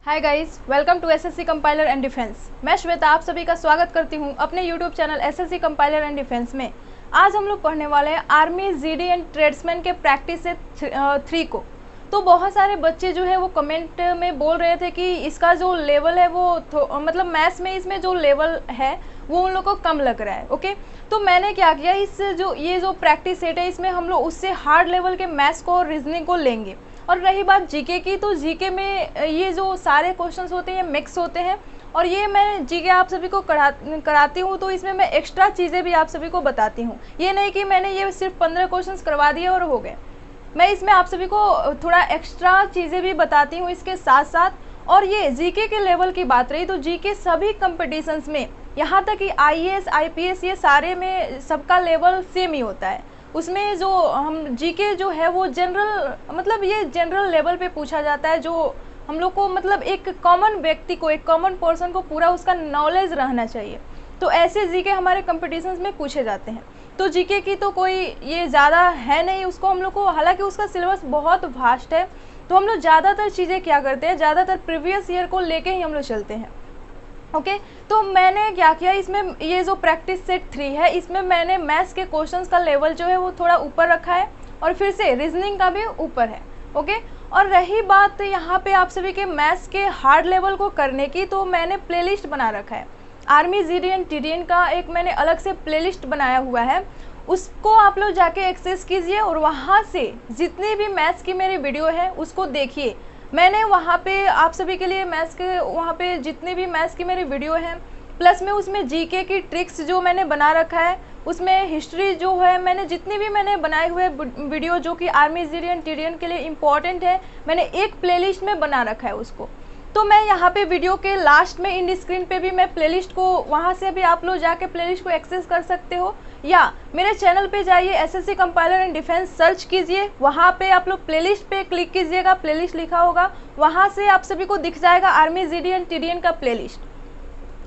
Hi guys, welcome to SSC compiler and defence. मैं श्वेता आप सभी का स्वागत करती हूं अपने YouTube channel SSC compiler and defence में। आज हम लोग पढ़ने वाले हैं आर्मी, जीडी एंड ट्रेड्समैन के प्रैक्टिस से 3 को। तो बहुत सारे बच्चे जो है वो कमेंट में बोल रहे थे कि इसका जो लेवल है वो मतलब मैथ्स में इसमें जो लेवल है वो उन लोग को कम लग रहा है। ओके, तो मैंने क्या किया, ये जो प्रैक्टिस सेट है इसमें हम लोग उससे हार्ड लेवल के मैथ्स को और रीजनिंग को लेंगे। और रही बात जीके की, तो जीके में ये जो सारे क्वेश्चंस होते हैं ये मिक्स होते हैं और ये मैं जीके आप सभी को कराती हूँ, तो इसमें मैं एक्स्ट्रा चीज़ें भी आप सभी को बताती हूँ। ये नहीं कि मैंने ये सिर्फ 15 क्वेश्चंस करवा दिए और हो गए। मैं इसमें आप सभी को थोड़ा एक्स्ट्रा चीज़ें भी बताती हूँ इसके साथ साथ। और ये जीके के लेवल की बात रही तो जीके सभी कंपटीशंस में, यहाँ तक कि आईएएस, आईपीएस, ये सारे में सबका लेवल सेम ही होता है। उसमें जो हम जीके जो है वो जनरल लेवल पे पूछा जाता है, जो हम लोग को मतलब एक कॉमन व्यक्ति को, एक कॉमन पर्सन को पूरा उसका नॉलेज रहना चाहिए। तो ऐसे जीके हमारे कंपटीशंस में पूछे जाते हैं। तो जीके की तो कोई ये ज़्यादा है नहीं, उसको हम लोग को, हालांकि उसका सिलेबस बहुत वास्ट है, तो हम लोग ज़्यादातर चीज़ें क्या करते हैं, ज़्यादातर प्रीवियस ईयर को लेके ही हम लोग चलते हैं। ओके, तो मैंने क्या किया, इसमें ये जो प्रैक्टिस सेट 3 है इसमें मैंने मैथ्स के क्वेश्चंस का लेवल जो है वो थोड़ा ऊपर रखा है और फिर से रीजनिंग का भी ऊपर है। ओके, और रही बात यहाँ पे आप सभी के मैथ्स के हार्ड लेवल को करने की, तो मैंने प्लेलिस्ट बना रखा है। आर्मी, जीडी एंड टीडीएन का एक मैंने अलग से प्लेलिस्ट बनाया हुआ है, उसको आप लोग जाके एक्सेस कीजिए और वहाँ से जितनी भी मैथ्स की मेरी वीडियो है उसको देखिए। मैंने वहाँ पे आप सभी के लिए मैथ्स के, वहाँ पे जितने भी मैथ्स की मेरी वीडियो हैं, प्लस में उसमें जीके की ट्रिक्स जो मैंने बना रखा है, उसमें हिस्ट्री जो है, मैंने जितनी भी मैंने बनाए हुए वीडियो जो कि आर्मी, जीडी एंड टीडीएन के लिए इम्पॉर्टेंट है, मैंने एक प्लेलिस्ट में बना रखा है उसको। तो मैं यहाँ पे वीडियो के लास्ट में इंड स्क्रीन पे भी मैं प्लेलिस्ट को, वहाँ से भी आप लोग जाके प्लेलिस्ट को एक्सेस कर सकते हो, या मेरे चैनल पे जाइए, SSC compiler and defence search कीजिए, वहाँ पे आप लोग प्लेलिस्ट पे क्लिक कीजिएगा, प्लेलिस्ट लिखा होगा, वहाँ से आप सभी को दिख जाएगा आर्मी, जीडी एंड टीडीएन का प्लेलिस्ट।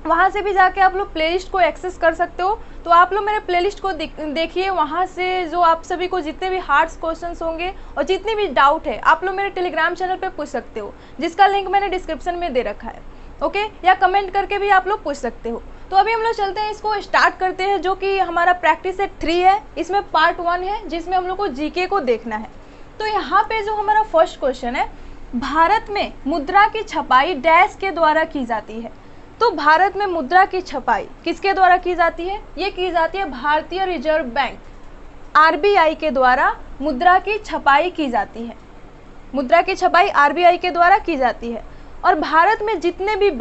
वहाँ से भी जाके आप लोग प्लेलिस्ट को एक्सेस कर सकते हो। तो आप लोग मेरे प्लेलिस्ट को देखिए, वहाँ से जो आप सभी को जितने भी हार्ड क्वेश्चंस होंगे और जितनी भी डाउट है आप लोग मेरे टेलीग्राम चैनल पे पूछ सकते हो, जिसका लिंक मैंने डिस्क्रिप्शन में दे रखा है। ओके, या कमेंट करके भी आप लोग पूछ सकते हो। तो अभी हम लोग चलते हैं, इसको स्टार्ट करते हैं, जो कि हमारा प्रैक्टिस सेट 3 है। इसमें पार्ट 1 है जिसमें हम लोग को जीके को देखना है। तो यहाँ पे जो हमारा फर्स्ट क्वेश्चन है, भारत में मुद्रा की छपाई डैश के द्वारा की जाती है। तो भारत में मुद्रा की छपाई किसके द्वारा की जाती है? ये की जाती है भारतीय रिजर्व बैंक, आरबीआई के द्वारा मुद्रा की छपाई की जाती है। मुद्रा की छपाई आरबीआई के द्वारा की जाती है। और भारत में जितने भी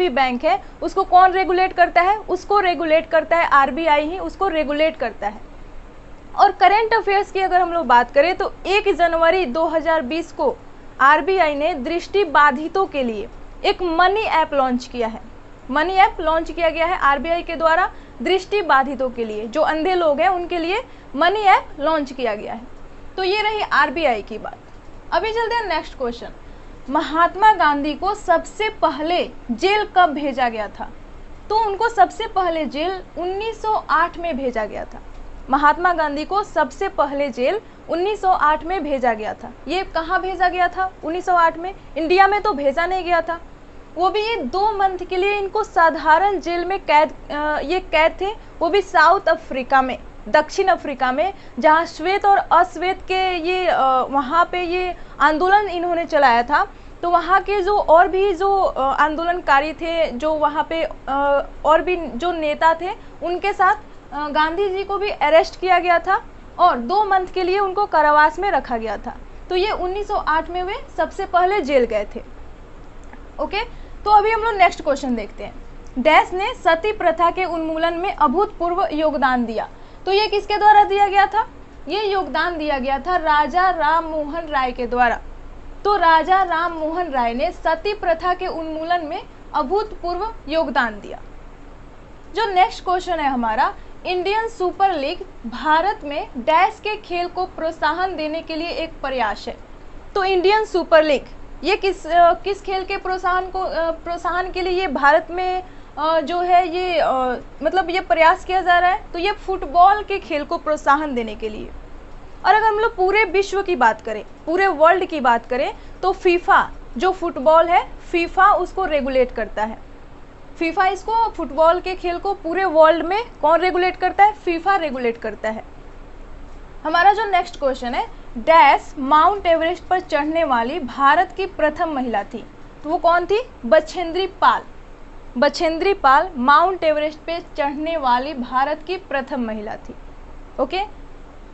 बैंक है उसको कौन रेगुलेट करता है? उसको रेगुलेट करता है आरबीआई ही, उसको रेगुलेट करता है। और करेंट अफेयर्स की अगर हम लोग बात करें तो 1 जनवरी 2020 को आरबीआई ने दृष्टिबाधितों के लिए एक मनी ऐप लॉन्च किया है। मनी ऐप लॉन्च किया गया है आरबीआई के द्वारा दृष्टिबाधितों के लिए, जो अंधे लोग हैं उनके लिए मनी ऐप लॉन्च किया गया है। तो ये रही आरबीआई की बात। अभी चलते हैं नेक्स्ट क्वेश्चन। महात्मा गांधी को सबसे पहले जेल कब भेजा गया था? तो उनको सबसे पहले जेल 1908 में भेजा गया था। महात्मा गांधी को सबसे पहले जेल 1908 में भेजा गया था। ये कहाँ भेजा गया था? 1908 में। इंडिया में तो भेजा नहीं गया था, वो भी ये 2 मंथ के लिए इनको साधारण जेल में कैद थे, वो भी साउथ अफ्रीका में, दक्षिण अफ्रीका में, जहाँ श्वेत और अश्वेत के ये वहाँ पे ये आंदोलन इन्होंने चलाया था। तो वहाँ के जो और भी जो आंदोलनकारी थे, जो वहाँ पे और भी जो नेता थे, उनके साथ गांधी जी को भी अरेस्ट किया गया था और 2 मंथ के लिए उनको कारावास में रखा गया था। तो ये 1908 में वे सबसे पहले जेल गए थे। ओके, तो अभी हम लोग नेक्स्ट क्वेश्चन देखते हैं। डैश ने सती प्रथा के उन्मूलन में अभूतपूर्व योगदान दिया। तो ये किसके द्वारा दिया गया था? ये योगदान दिया गया था राजा राम मोहन राय के द्वारा। तो राजा राम मोहन राय ने सती प्रथा के उन्मूलन में अभूतपूर्व योगदान दिया। जो नेक्स्ट क्वेश्चन है हमारा, इंडियन सुपर लीग भारत में डैश के खेल को प्रोत्साहन देने के लिए एक प्रयास है। तो इंडियन सुपर लीग ये किस खेल के प्रोत्साहन के लिए ये भारत में जो है ये मतलब ये प्रयास किया जा रहा है? तो ये फुटबॉल के खेल को प्रोत्साहन देने के लिए। और अगर हम लोग पूरे विश्व की बात करें, पूरे वर्ल्ड की बात करें, तो फीफा जो फुटबॉल है फीफा उसको रेगुलेट करता है। फीफा इसको, फुटबॉल के खेल को पूरे वर्ल्ड में कौन रेगुलेट करता है? फीफा रेगुलेट करता है। हमारा जो नेक्स्ट क्वेश्चन है, डैश माउंट एवरेस्ट पर चढ़ने वाली भारत की प्रथम महिला थी। तो वो कौन थी? बछेंद्री पाल। बछेंद्री पाल माउंट एवरेस्ट पे चढ़ने वाली भारत की प्रथम महिला थी। ओके,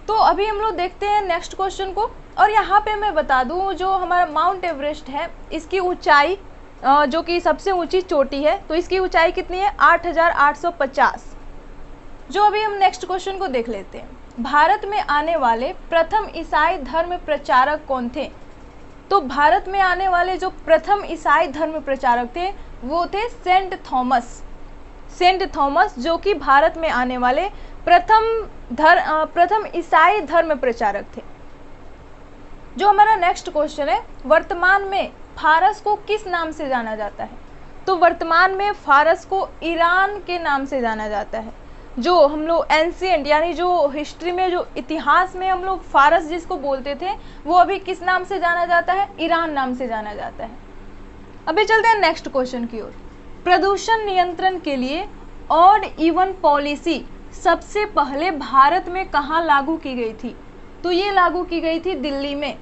तो अभी हम लोग देखते हैं नेक्स्ट क्वेश्चन को। और यहाँ पे मैं बता दूँ, जो हमारा माउंट एवरेस्ट है इसकी ऊंचाई जो कि सबसे ऊंची चोटी है, तो इसकी ऊंचाई कितनी है? 8,850। जो अभी हम नेक्स्ट क्वेश्चन को देख लेते हैं, भारत में आने वाले प्रथम ईसाई धर्म प्रचारक कौन थे? तो भारत में आने वाले जो प्रथम ईसाई धर्म प्रचारक थे वो थे सेंट थॉमस। सेंट थॉमस जो कि भारत में आने वाले प्रथम ईसाई धर्म प्रचारक थे। जो हमारा नेक्स्ट क्वेश्चन है, वर्तमान में फारस को किस नाम से जाना जाता है? तो वर्तमान में फारस को ईरान के नाम से जाना जाता है। जो हम लोग एंशिएंट यानी जो हिस्ट्री में, जो इतिहास में हम लोग फारस जिसको बोलते थे, वो अभी किस नाम से जाना जाता है? ईरान नाम से जाना जाता है। अभी चलते हैं नेक्स्ट क्वेश्चन की ओर। प्रदूषण नियंत्रण के लिए ऑड इवन पॉलिसी सबसे पहले भारत में कहाँ लागू की गई थी? तो ये लागू की गई थी दिल्ली में।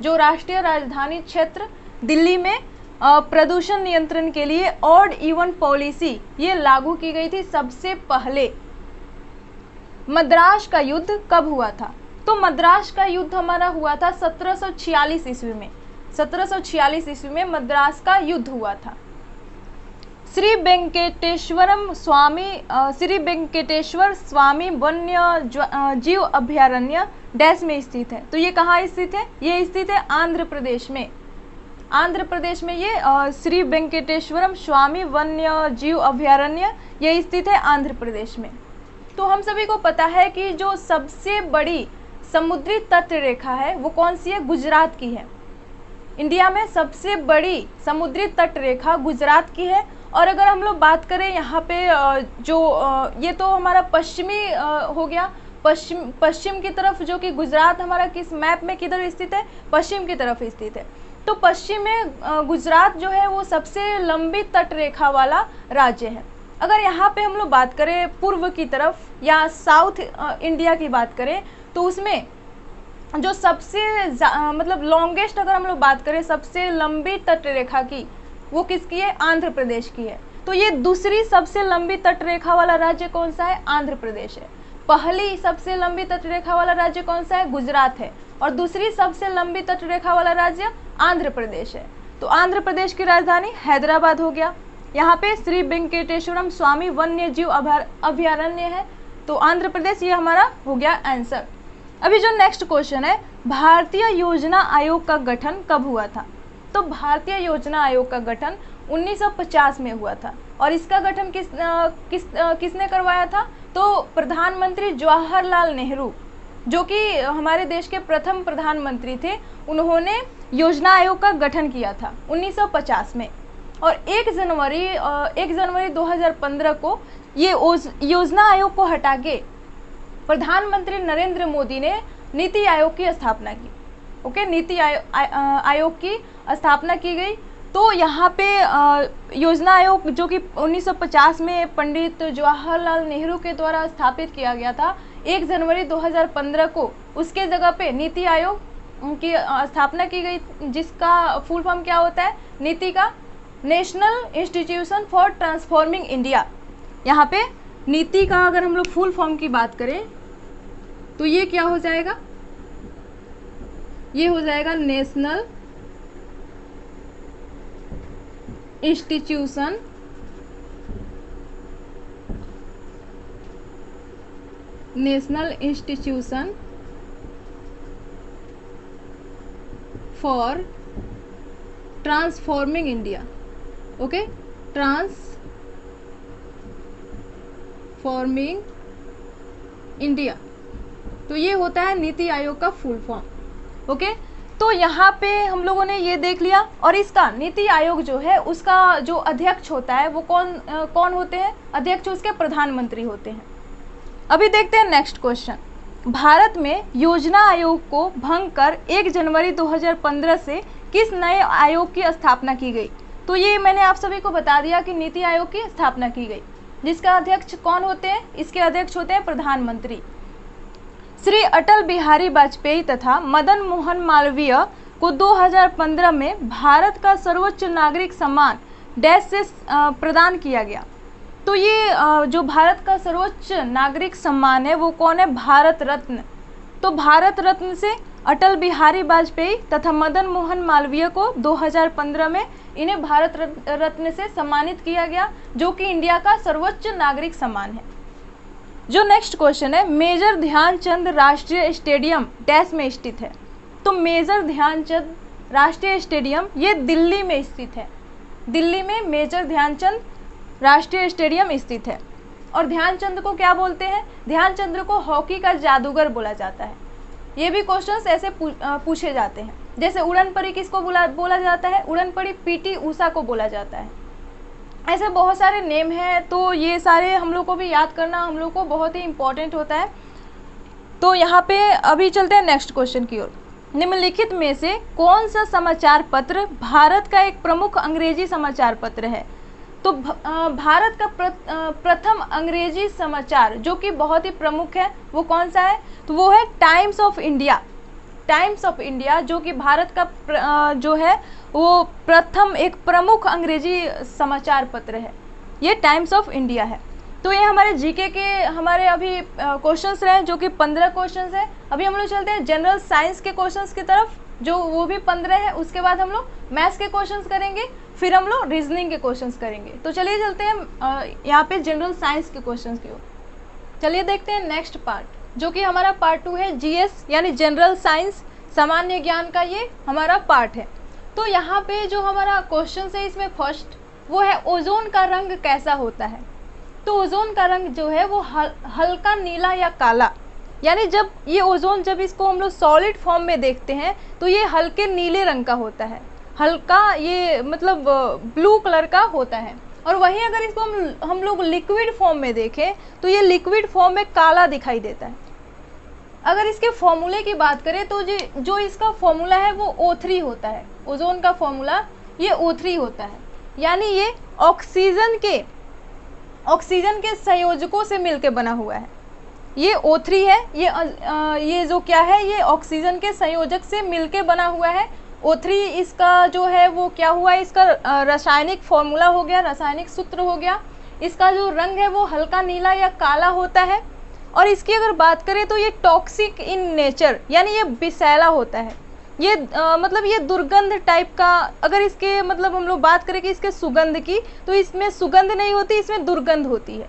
जो राष्ट्रीय राजधानी क्षेत्र दिल्ली में प्रदूषण नियंत्रण के लिए ऑड इवन पॉलिसी ये लागू की गई थी सबसे पहले। मद्रास का युद्ध कब हुआ था? तो मद्रास का युद्ध हमारा हुआ था 1746 ईस्वी में। 1746 ईस्वी में मद्रास का युद्ध हुआ था। श्री वेंकटेश्वर स्वामी वन्य जीव अभयारण्य डैश में स्थित है। तो ये कहाँ स्थित है? ये स्थित है आंध्र प्रदेश में। आंध्र प्रदेश में ये श्री वेंकटेश्वरम स्वामी वन्य जीव अभयारण्य ये स्थित है आंध्र प्रदेश में। तो हम सभी को पता है कि जो सबसे बड़ी समुद्री तट रेखा है वो कौन सी है? गुजरात की है। इंडिया में सबसे बड़ी समुद्री तट रेखा गुजरात की है। और अगर हम लोग बात करें यहाँ पे ये तो हमारा पश्चिमी हो गया, पश्चिम की तरफ, जो कि गुजरात हमारा किस मैप में किधर स्थित है? पश्चिम की तरफ स्थित है। तो पश्चिम में गुजरात जो है वो सबसे लंबी तट रेखा वाला राज्य है। अगर यहाँ पे हम लोग बात करें पूर्व की तरफ या साउथ इंडिया की बात करें, तो उसमें जो सबसे मतलब लॉन्गेस्ट अगर हम लोग बात करें सबसे लंबी तट रेखा की, वो किसकी है? आंध्र प्रदेश की है। तो ये दूसरी सबसे लंबी तट रेखा वाला राज्य कौन सा है? आंध्र प्रदेश है। पहली सबसे लंबी तट रेखा वाला राज्य कौन सा है? गुजरात है। और दूसरी सबसे लंबी तट रेखा वाला राज्य आंध्र प्रदेश है। तो आंध्र प्रदेश की राजधानी हैदराबाद हो गया। यहाँ पे श्री वेंकटेश्वरम स्वामी वन्य जीव अभयारण्य है। तो आंध्र प्रदेश ये हमारा हो गया आंसर। अभी जो नेक्स्ट क्वेश्चन है, भारतीय योजना आयोग का गठन कब हुआ था? तो भारतीय योजना आयोग का गठन 1950 में हुआ था। और इसका गठन किसने करवाया था? तो प्रधानमंत्री जवाहरलाल नेहरू, जो कि हमारे देश के प्रथम प्रधानमंत्री थे, उन्होंने योजना आयोग का गठन किया था 1950 में। और 1 जनवरी 2015 को ये योजना आयोग को हटा के प्रधानमंत्री नरेंद्र मोदी ने नीति आयोग की स्थापना की। ओके, नीति आयोग की स्थापना की गई। तो यहाँ पे योजना आयोग जो कि 1950 में पंडित जवाहरलाल नेहरू के द्वारा स्थापित किया गया था, 1 जनवरी 2015 को उसके जगह पे नीति आयोग की स्थापना की गई, जिसका फुल फॉर्म क्या होता है? नीति का national institution for transforming India. यहाँ पे नीति का अगर हम लोग फुल फॉर्म की बात करें तो ये क्या हो जाएगा? ये हो जाएगा national institution for transforming India. Okay, transforming India. तो ये होता है नीति आयोग का फुल फॉर्म। ओके, तो यहाँ पे हम लोगों ने ये देख लिया। और इसका नीति आयोग जो है उसका जो अध्यक्ष होता है वो कौन होते हैं? अध्यक्ष उसके प्रधानमंत्री होते हैं। अभी देखते हैं नेक्स्ट क्वेश्चन। भारत में योजना आयोग को भंग कर 1 जनवरी 2015 से किस नए आयोग की स्थापना की गई? तो ये मैंने आप सभी को बता दिया कि नीति आयोग की स्थापना की गई, जिसका अध्यक्ष कौन होते हैं? इसके अध्यक्ष होते हैं प्रधानमंत्री। श्री अटल बिहारी वाजपेयी तथा मदन मोहन मालवीय को 2015 में भारत का सर्वोच्च नागरिक सम्मान डैश से प्रदान किया गया। तो ये जो भारत का सर्वोच्च नागरिक सम्मान है वो कौन है? भारत रत्न। तो भारत रत्न से अटल बिहारी वाजपेयी तथा मदन मोहन मालवीय को 2015 में इन्हें भारत रत्न से सम्मानित किया गया, जो कि इंडिया का सर्वोच्च नागरिक सम्मान है। जो नेक्स्ट क्वेश्चन है, मेजर ध्यानचंद राष्ट्रीय स्टेडियम डैश में स्थित है? तो मेजर ध्यानचंद राष्ट्रीय स्टेडियम ये दिल्ली में स्थित है। दिल्ली में मेजर ध्यानचंद राष्ट्रीय स्टेडियम स्थित है। और ध्यानचंद को क्या बोलते हैं? ध्यानचंद को हॉकी का जादूगर बोला जाता है। ये भी क्वेश्चंस ऐसे पूछे जाते हैं। जैसे उड़न परी किसको बोला जाता है? उड़न परी पीटी उषा को बोला जाता है। ऐसे बहुत सारे नेम हैं, तो ये सारे हम लोग को भी याद करना हम लोग को बहुत ही इम्पोर्टेंट होता है। तो यहाँ पे अभी चलते हैं नेक्स्ट क्वेश्चन की ओर। निम्नलिखित में से कौन सा समाचार पत्र भारत का एक प्रमुख अंग्रेजी समाचार पत्र है? तो भारत का प्रथम अंग्रेजी समाचार जो कि बहुत ही प्रमुख है वो कौन सा है? तो वो है times of India. Times of India जो कि भारत का जो है वो प्रथम एक प्रमुख अंग्रेजी समाचार पत्र है, ये टाइम्स ऑफ इंडिया है। तो ये हमारे जीके के हमारे अभी क्वेश्चंस रहे जो कि 15 क्वेश्चंस है। अभी हम लोग चलते हैं जनरल साइंस के क्वेश्चंस की तरफ, जो वो भी 15 है। उसके बाद हम लोग मैथ्स के क्वेश्चंस करेंगे, फिर हम लोग रीजनिंग के क्वेश्चंस करेंगे। तो चलिए चलते हैं यहाँ पे जनरल साइंस के क्वेश्चंस की ओर। चलिए देखते हैं नेक्स्ट पार्ट, जो कि हमारा पार्ट 2 है, जीएस यानी जनरल साइंस सामान्य ज्ञान का ये हमारा पार्ट है। तो यहाँ पे जो हमारा क्वेश्चन है इसमें फर्स्ट वो है ओजोन का रंग कैसा होता है? तो ओजोन का रंग जो है वो हल्का नीला या काला, यानी जब ये ओजोन जब इसको हम लोग सॉलिड फॉर्म में देखते हैं तो ये हल्के नीले रंग का होता है, हल्का ये मतलब ब्लू कलर का होता है। और वहीं अगर इसको हम लोग लिक्विड फॉर्म में देखें तो ये लिक्विड फॉर्म में काला दिखाई देता है। अगर इसके फॉर्मूले की बात करें तो जो इसका फॉर्मूला है वो O3 होता है। ओजोन का फॉर्मूला ये O3 होता है, यानी ये ऑक्सीजन के संयोजकों से मिलकर बना हुआ है। ये O3 है, ये जो क्या है ये ऑक्सीजन के संयोजक से मिलकर बना हुआ है। O3 इसका जो है वो क्या हुआ, इसका रासायनिक फॉर्मूला हो गया, रासायनिक सूत्र हो गया। इसका जो रंग है वो हल्का नीला या काला होता है। और इसकी अगर बात करें तो ये टॉक्सिक इन नेचर, यानी ये विषैला होता है। ये मतलब ये दुर्गंध टाइप का, अगर इसके मतलब हम लोग बात करें कि इसके सुगंध की, तो इसमें सुगंध नहीं होती, इसमें दुर्गंध होती है।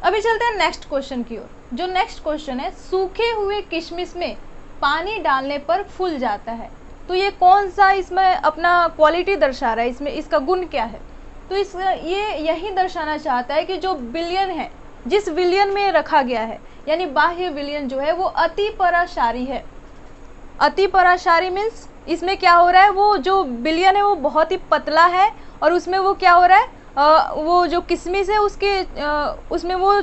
अभी चलते हैं नेक्स्ट क्वेश्चन की ओर। जो नेक्स्ट क्वेश्चन है, सूखे हुए किशमिश में पानी डालने पर फूल जाता है। तो ये कौन सा इसमें अपना क्वालिटी दर्शा रहा है, इसमें इसका गुण क्या है? तो ये यही दर्शाना चाहता है कि जो विलयन है, जिस विलयन में रखा गया है, यानी बाह्य विलयन जो है वो अति पराशारी है। अति पराशारी मीन्स इसमें क्या हो रहा है, वो जो विलयन है वो बहुत ही पतला है और उसमें वो क्या हो रहा है, वो जो किशमिश है उसमें वो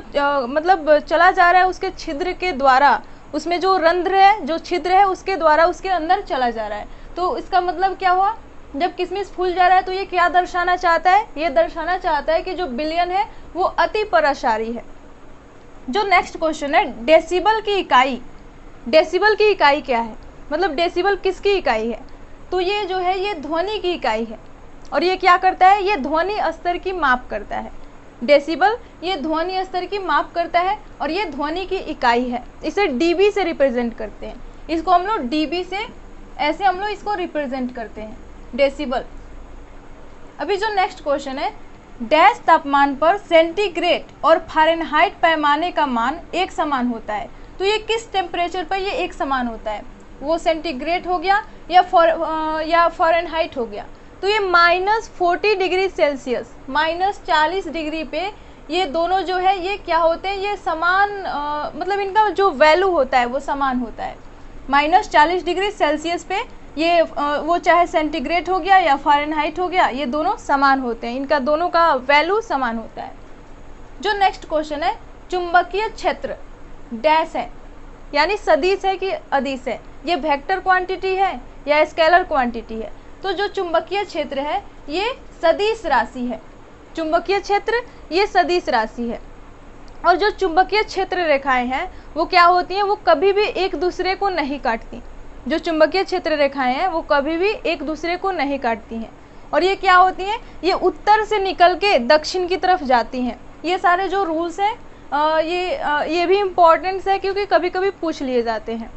मतलब चला जा रहा है उसके छिद्र के द्वारा, उसमें जो रंध्र है, जो छिद्र है उसके द्वारा उसके अंदर चला जा रहा है। तो इसका मतलब क्या हुआ, जब किशमिश फूल जा रहा है तो ये क्या दर्शाना चाहता है? ये दर्शाना चाहता है कि जो विलयन है वो अति पराशारी है। जो नेक्स्ट क्वेश्चन है, डेसिबल की इकाई। डेसिबल की इकाई क्या है, मतलब डेसिबल किसकी इकाई है? तो ये जो है ये ध्वनि की इकाई है। और ये क्या करता है, ये ध्वनि स्तर की माप करता है। डेसिबल ये ध्वनि स्तर की माप करता है और ये ध्वनि की इकाई है। इसे डीबी से रिप्रेजेंट करते हैं, इसको हम लोग डीबी से ऐसे हम लोग इसको रिप्रेजेंट करते हैं, डेसिबल। अभी जो नेक्स्ट क्वेश्चन है, डैश तापमान पर सेंटीग्रेड और फ़ारेनहाइट पैमाने का मान एक समान होता है। तो ये किस टेम्परेचर पर ये एक समान होता है? वो सेंटीग्रेड हो गया या फ़ारेनहाइट हो गया। तो ये -40 डिग्री सेल्सियस, -40 डिग्री पे ये दोनों जो है ये क्या होते हैं, ये समान मतलब इनका जो वैल्यू होता है वो समान होता है। -40 डिग्री सेल्सियस पे ये वो चाहे सेंटीग्रेड हो गया या फ़ारेनहाइट हो गया, ये दोनों समान होते हैं, इनका दोनों का वैल्यू समान होता है। जो नेक्स्ट क्वेश्चन है, चुंबकीय क्षेत्र डैश है, यानी सदिश है कि अदिश है, ये वेक्टर क्वांटिटी है या स्केलर क्वांटिटी है? तो जो चुंबकीय क्षेत्र है ये सदिश राशि है। चुंबकीय क्षेत्र ये सदिश राशि है। और जो चुंबकीय क्षेत्र रेखाएं हैं वो क्या होती हैं, वो कभी भी एक दूसरे को नहीं काटती। जो चुंबकीय क्षेत्र रेखाएं हैं वो कभी भी एक दूसरे को नहीं काटती हैं। और ये क्या होती हैं, ये उत्तर से निकल के दक्षिण की तरफ जाती हैं। ये सारे जो रूल्स हैं ये भी इम्पोर्टेंट्स है क्योंकि कभी कभी पूछ लिए जाते हैं।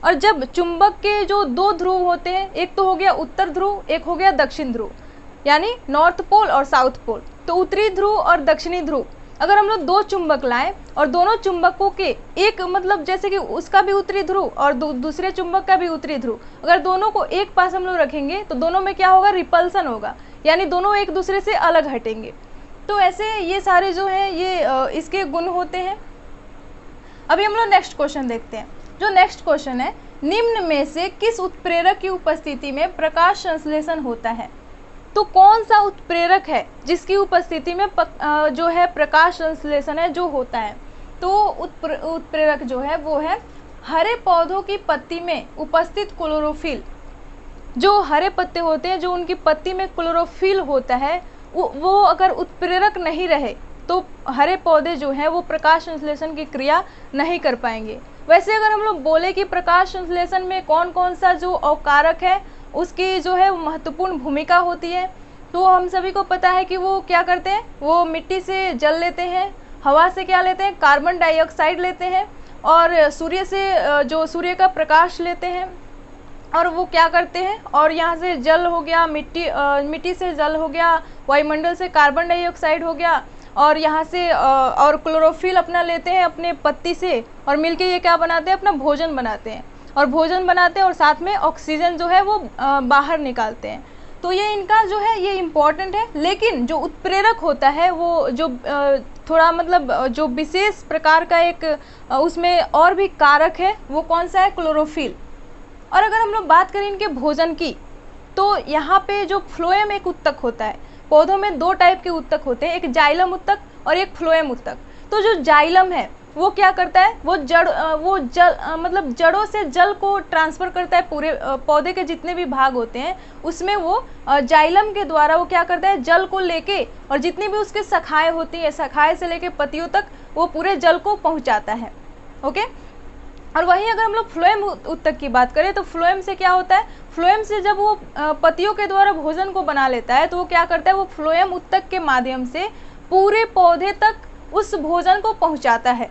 और जब चुंबक के जो दो ध्रुव होते हैं, एक तो हो गया उत्तर ध्रुव, एक हो गया दक्षिण ध्रुव, यानी नॉर्थ पोल और साउथ पोल। तो उत्तरी ध्रुव और दक्षिणी ध्रुव, अगर हम लोग दो चुंबक लाएं और दोनों चुंबकों के एक मतलब जैसे कि उसका भी उत्तरी ध्रुव और दूसरे चुंबक का भी उत्तरी ध्रुव, अगर दोनों को एक पास हम लोग रखेंगे तो दोनों में क्या होगा, रिपल्सन होगा, यानी दोनों एक दूसरे से अलग हटेंगे। तो ऐसे ये सारे जो हैं ये इसके गुण होते हैं। अभी हम लोग नेक्स्ट क्वेश्चन देखते हैं। जो नेक्स्ट क्वेश्चन है, निम्न में से किस उत्प्रेरक की उपस्थिति में प्रकाश संश्लेषण होता है? तो कौन सा उत्प्रेरक है जिसकी उपस्थिति में जो है प्रकाश संश्लेषण है जो होता है? तो उत्प्रेरक जो है वो है हरे पौधों की पत्ती में उपस्थित क्लोरोफिल। जो हरे पत्ते होते हैं, जो उनकी पत्ती में क्लोरोफिल होता है, वो अगर उत्प्रेरक नहीं रहे तो हरे पौधे जो हैं वो प्रकाश संश्लेषण की क्रिया नहीं कर पाएंगे। वैसे अगर हम लोग बोले कि प्रकाश संश्लेषण में कौन कौन सा जो अवकारक है उसकी जो है महत्वपूर्ण भूमिका होती है, तो हम सभी को पता है कि वो क्या करते हैं, वो मिट्टी से जल लेते हैं, हवा से क्या लेते हैं, कार्बन डाइऑक्साइड लेते हैं, और सूर्य से जो सूर्य का प्रकाश लेते हैं, और वो क्या करते हैं, और यहाँ से जल हो गया, मिट्टी से जल हो गया, वायुमंडल से कार्बन डाइऑक्साइड हो गया, और यहाँ से और क्लोरोफिल अपना लेते हैं अपने पत्ती से, और मिलके ये क्या बनाते हैं, अपना भोजन बनाते हैं, और भोजन बनाते हैं और साथ में ऑक्सीजन जो है वो बाहर निकालते हैं। तो ये इनका जो है ये इम्पॉर्टेंट है। लेकिन जो उत्प्रेरक होता है वो जो थोड़ा मतलब जो विशेष प्रकार का एक उसमें और भी कारक है, वो कौन सा है, क्लोरोफिल। और अगर हम लोग बात करें इनके भोजन की, तो यहाँ पे जो फ्लोएम एक उत्तक होता है, पौधों में दो टाइप के उत्तक होते हैं, एक जाइलम उत्तक और एक फ्लोएम उत्तक। तो जो जाइलम है वो क्या करता है, वो जल मतलब जड़ों से जल को ट्रांसफ़र करता है, पूरे पौधे के जितने भी भाग होते हैं उसमें वो जाइलम के द्वारा वो क्या करता है, जल को लेके, और जितनी भी उसके शाखाएं होती है, शाखाएं से लेके पत्तियों तक वो पूरे जल को पहुंचाता है। ओके। और वहीं अगर हम लोग फ्लोएम उत्तक की बात करें तो फ्लोएम से क्या होता है, फ्लोएम से जब वो पत्तियों के द्वारा भोजन को बना लेता है तो वो क्या करता है, वो फ्लोएम उत्तक के माध्यम से पूरे पौधे तक उस भोजन को पहुंचाता है।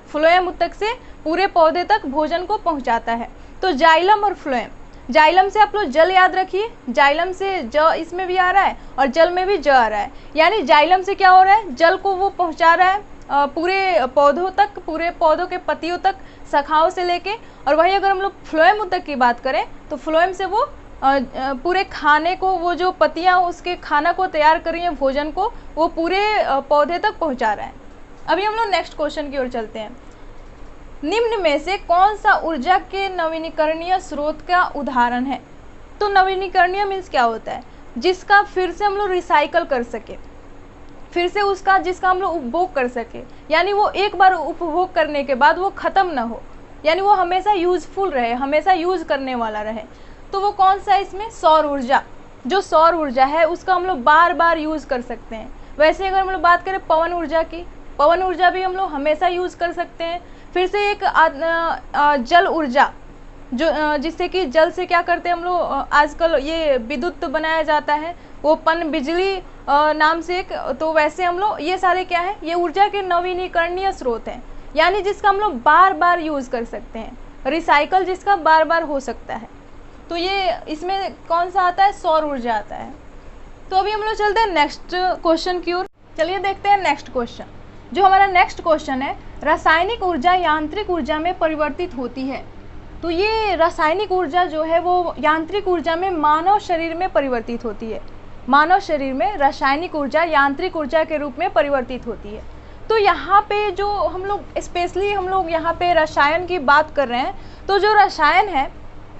फ्लोएम उत्तक से पूरे पौधे तक भोजन को पहुंचाता है। तो जाइलम और फ्लोएम, जाइलम से आप लोग जल याद रखिए, जाइलम से ज इसमें भी आ रहा है और जल में भी ज आ रहा है, यानी जाइलम से क्या हो रहा है, जल को वो पहुंचा रहा है पूरे पौधों तक, पूरे पौधों के पत्तियों तक, शाखाओं से लेके। और वही अगर हम लोग फ्लोएम उत्तक की बात करें तो फ्लोएम से वो पूरे खाने को, वो जो पत्तियां उसके खाना को तैयार कर रही हैं, भोजन को, वो पूरे पौधे तक पहुंचा रहा है। अभी हम लोग नेक्स्ट क्वेश्चन की ओर चलते हैं। निम्न में से कौन सा ऊर्जा के नवीनीकरणीय स्रोत का उदाहरण है? तो नवीनीकरणीय मीन्स क्या होता है, जिसका फिर से हम लोग रिसाइकल कर सके, फिर से उसका जिसका हम लोग उपभोग कर सके, यानी वो एक बार उपभोग करने के बाद वो ख़त्म ना हो, यानी वो हमेशा यूजफुल रहे, हमेशा यूज करने वाला रहे। तो वो कौन सा है इसमें, सौर ऊर्जा। जो सौर ऊर्जा है उसका हम लोग बार बार यूज़ कर सकते हैं। वैसे अगर हम लोग बात करें पवन ऊर्जा की, पवन ऊर्जा भी हम लोग हमेशा यूज़ कर सकते हैं। फिर से एक जल ऊर्जा, जो जिससे कि जल से क्या करते हैं हम लोग, आजकल ये विद्युत बनाया जाता है, वो पन बिजली नाम से एक, तो वैसे हम लोग ये सारे क्या है, ये ऊर्जा के नवीनीकरणीय स्रोत हैं, यानी जिसका हम लोग बार बार यूज़ कर सकते हैं, रिसाइकल जिसका बार बार हो सकता है। तो ये इसमें कौन सा आता है, सौर ऊर्जा आता है। तो अभी हम लोग चलते हैं नेक्स्ट क्वेश्चन की ओर। चलिए देखते हैं नेक्स्ट क्वेश्चन। जो हमारा नेक्स्ट क्वेश्चन है, रासायनिक ऊर्जा यांत्रिक ऊर्जा में परिवर्तित होती है। तो ये रासायनिक ऊर्जा जो है वो यांत्रिक ऊर्जा में मानव शरीर में परिवर्तित होती है। मानव शरीर में रासायनिक ऊर्जा यांत्रिक ऊर्जा के रूप में परिवर्तित होती है। तो यहाँ पे जो हम लोग स्पेशली हम लोग यहाँ पे रसायन की बात कर रहे हैं, तो जो रसायन है,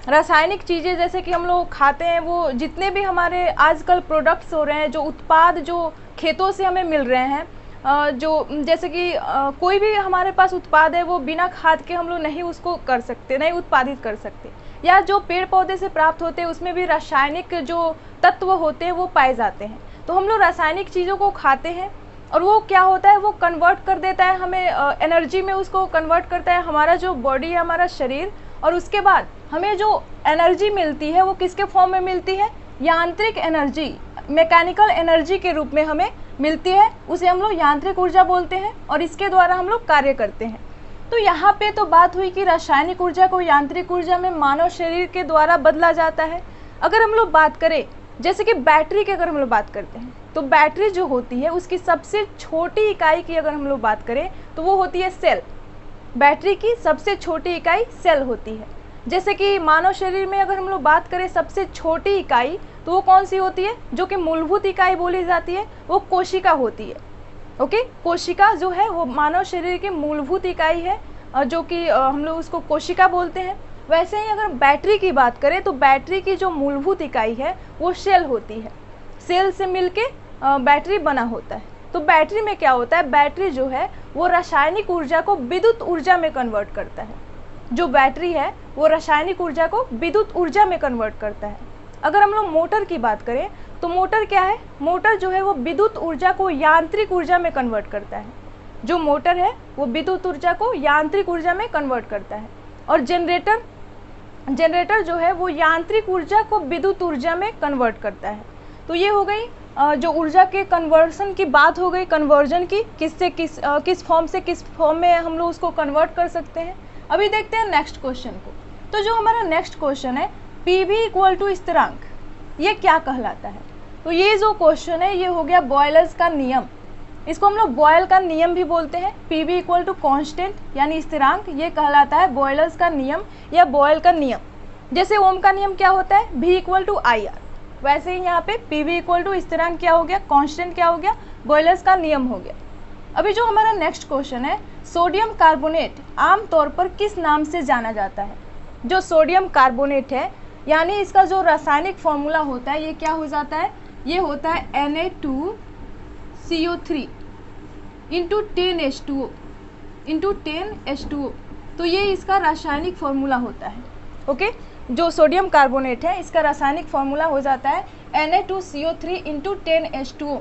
रासायनिक चीज़ें जैसे कि हम लोग खाते हैं, वो जितने भी हमारे आजकल प्रोडक्ट्स हो रहे हैं, जो उत्पाद जो खेतों से हमें मिल रहे हैं, जो जैसे कि कोई भी हमारे पास उत्पाद है वो बिना खाद के हम लोग नहीं उसको कर सकते, नहीं उत्पादित कर सकते। या जो पेड़ पौधे से प्राप्त होते हैं उसमें भी रासायनिक जो तत्व होते हैं वो पाए जाते हैं। तो हम लोग रासायनिक चीज़ों को खाते हैं और वो क्या होता है, वो कन्वर्ट कर देता है हमें एनर्जी में, उसको कन्वर्ट करता है हमारा जो बॉडी है, हमारा शरीर। और उसके बाद हमें जो एनर्जी मिलती है वो किसके फॉर्म में मिलती है, यांत्रिक एनर्जी, मैकेनिकल एनर्जी के रूप में हमें मिलती है। उसे हम लोग यांत्रिक ऊर्जा बोलते हैं और इसके द्वारा हम लोग कार्य करते हैं। तो यहाँ पे तो बात हुई कि रासायनिक ऊर्जा को यांत्रिक ऊर्जा में मानव शरीर के द्वारा बदला जाता है। अगर हम लोग बात करें जैसे कि बैटरी की, अगर हम लोग बात करते हैं तो बैटरी जो होती है उसकी सबसे छोटी इकाई की अगर हम लोग बात करें तो वो होती है सेल। बैटरी की सबसे छोटी इकाई सेल होती है। जैसे कि मानव शरीर में अगर हम लोग बात करें सबसे छोटी इकाई तो वो कौन सी होती है, जो कि मूलभूत इकाई बोली जाती है, वो कोशिका होती है। ओके, कोशिका जो है वो मानव शरीर की मूलभूत इकाई है, जो कि हम लोग उसको कोशिका बोलते हैं। वैसे ही अगर बैटरी की बात करें तो बैटरी की जो मूलभूत इकाई है वो सेल होती है। सेल से मिलके बैटरी बना होता है। तो बैटरी में क्या होता है, बैटरी जो है वो रासायनिक ऊर्जा को विद्युत ऊर्जा में कन्वर्ट करता है। जो बैटरी है वो रासायनिक ऊर्जा को विद्युत ऊर्जा में कन्वर्ट करता है। अगर हम लोग मोटर की बात करें तो मोटर क्या है, मोटर जो है वो विद्युत ऊर्जा को यांत्रिक ऊर्जा में कन्वर्ट करता है। जो मोटर है वो विद्युत ऊर्जा को यांत्रिक ऊर्जा में कन्वर्ट करता है। और जनरेटर जो है वो यांत्रिक ऊर्जा को विद्युत ऊर्जा में कन्वर्ट करता है। तो ये हो गई जो ऊर्जा के कन्वर्सन की बात हो गई, कन्वर्जन की, किस फॉर्म से किस फॉर्म में हम लोग उसको कन्वर्ट कर सकते हैं। अभी देखते हैं नेक्स्ट क्वेश्चन को। तो जो हमारा नेक्स्ट क्वेश्चन है पीवी इक्वल टू स्थिरांक, ये क्या कहलाता है। तो ये जो क्वेश्चन है ये हो गया बॉयलर्स का नियम। इसको हम लोग बॉयल का नियम भी बोलते हैं। पीवी इक्वल टू कॉन्स्टेंट यानी स्थिरांक, ये कहलाता है बॉयलर्स का नियम या बॉयल का नियम। जैसे ओम का नियम क्या होता है, V equal to I R, वैसे ही यहाँ पे पीवी इक्वल टू स्थिरांक क्या हो गया, कांस्टेंट क्या हो गया, बॉयलर्स का नियम हो गया। अभी जो हमारा नेक्स्ट क्वेश्चन है, सोडियम कार्बोनेट आमतौर पर किस नाम से जाना जाता है। जो सोडियम कार्बोनेट है यानी इसका जो रासायनिक फॉर्मूला होता है ये क्या हो जाता है, ये होता है Na2CO3 into 10H2O into 10H2O। तो ये इसका रासायनिक फॉर्मूला होता है। ओके, जो सोडियम कार्बोनेट है इसका रासायनिक फॉर्मूला हो जाता है Na2CO3 इंटू 10H2O।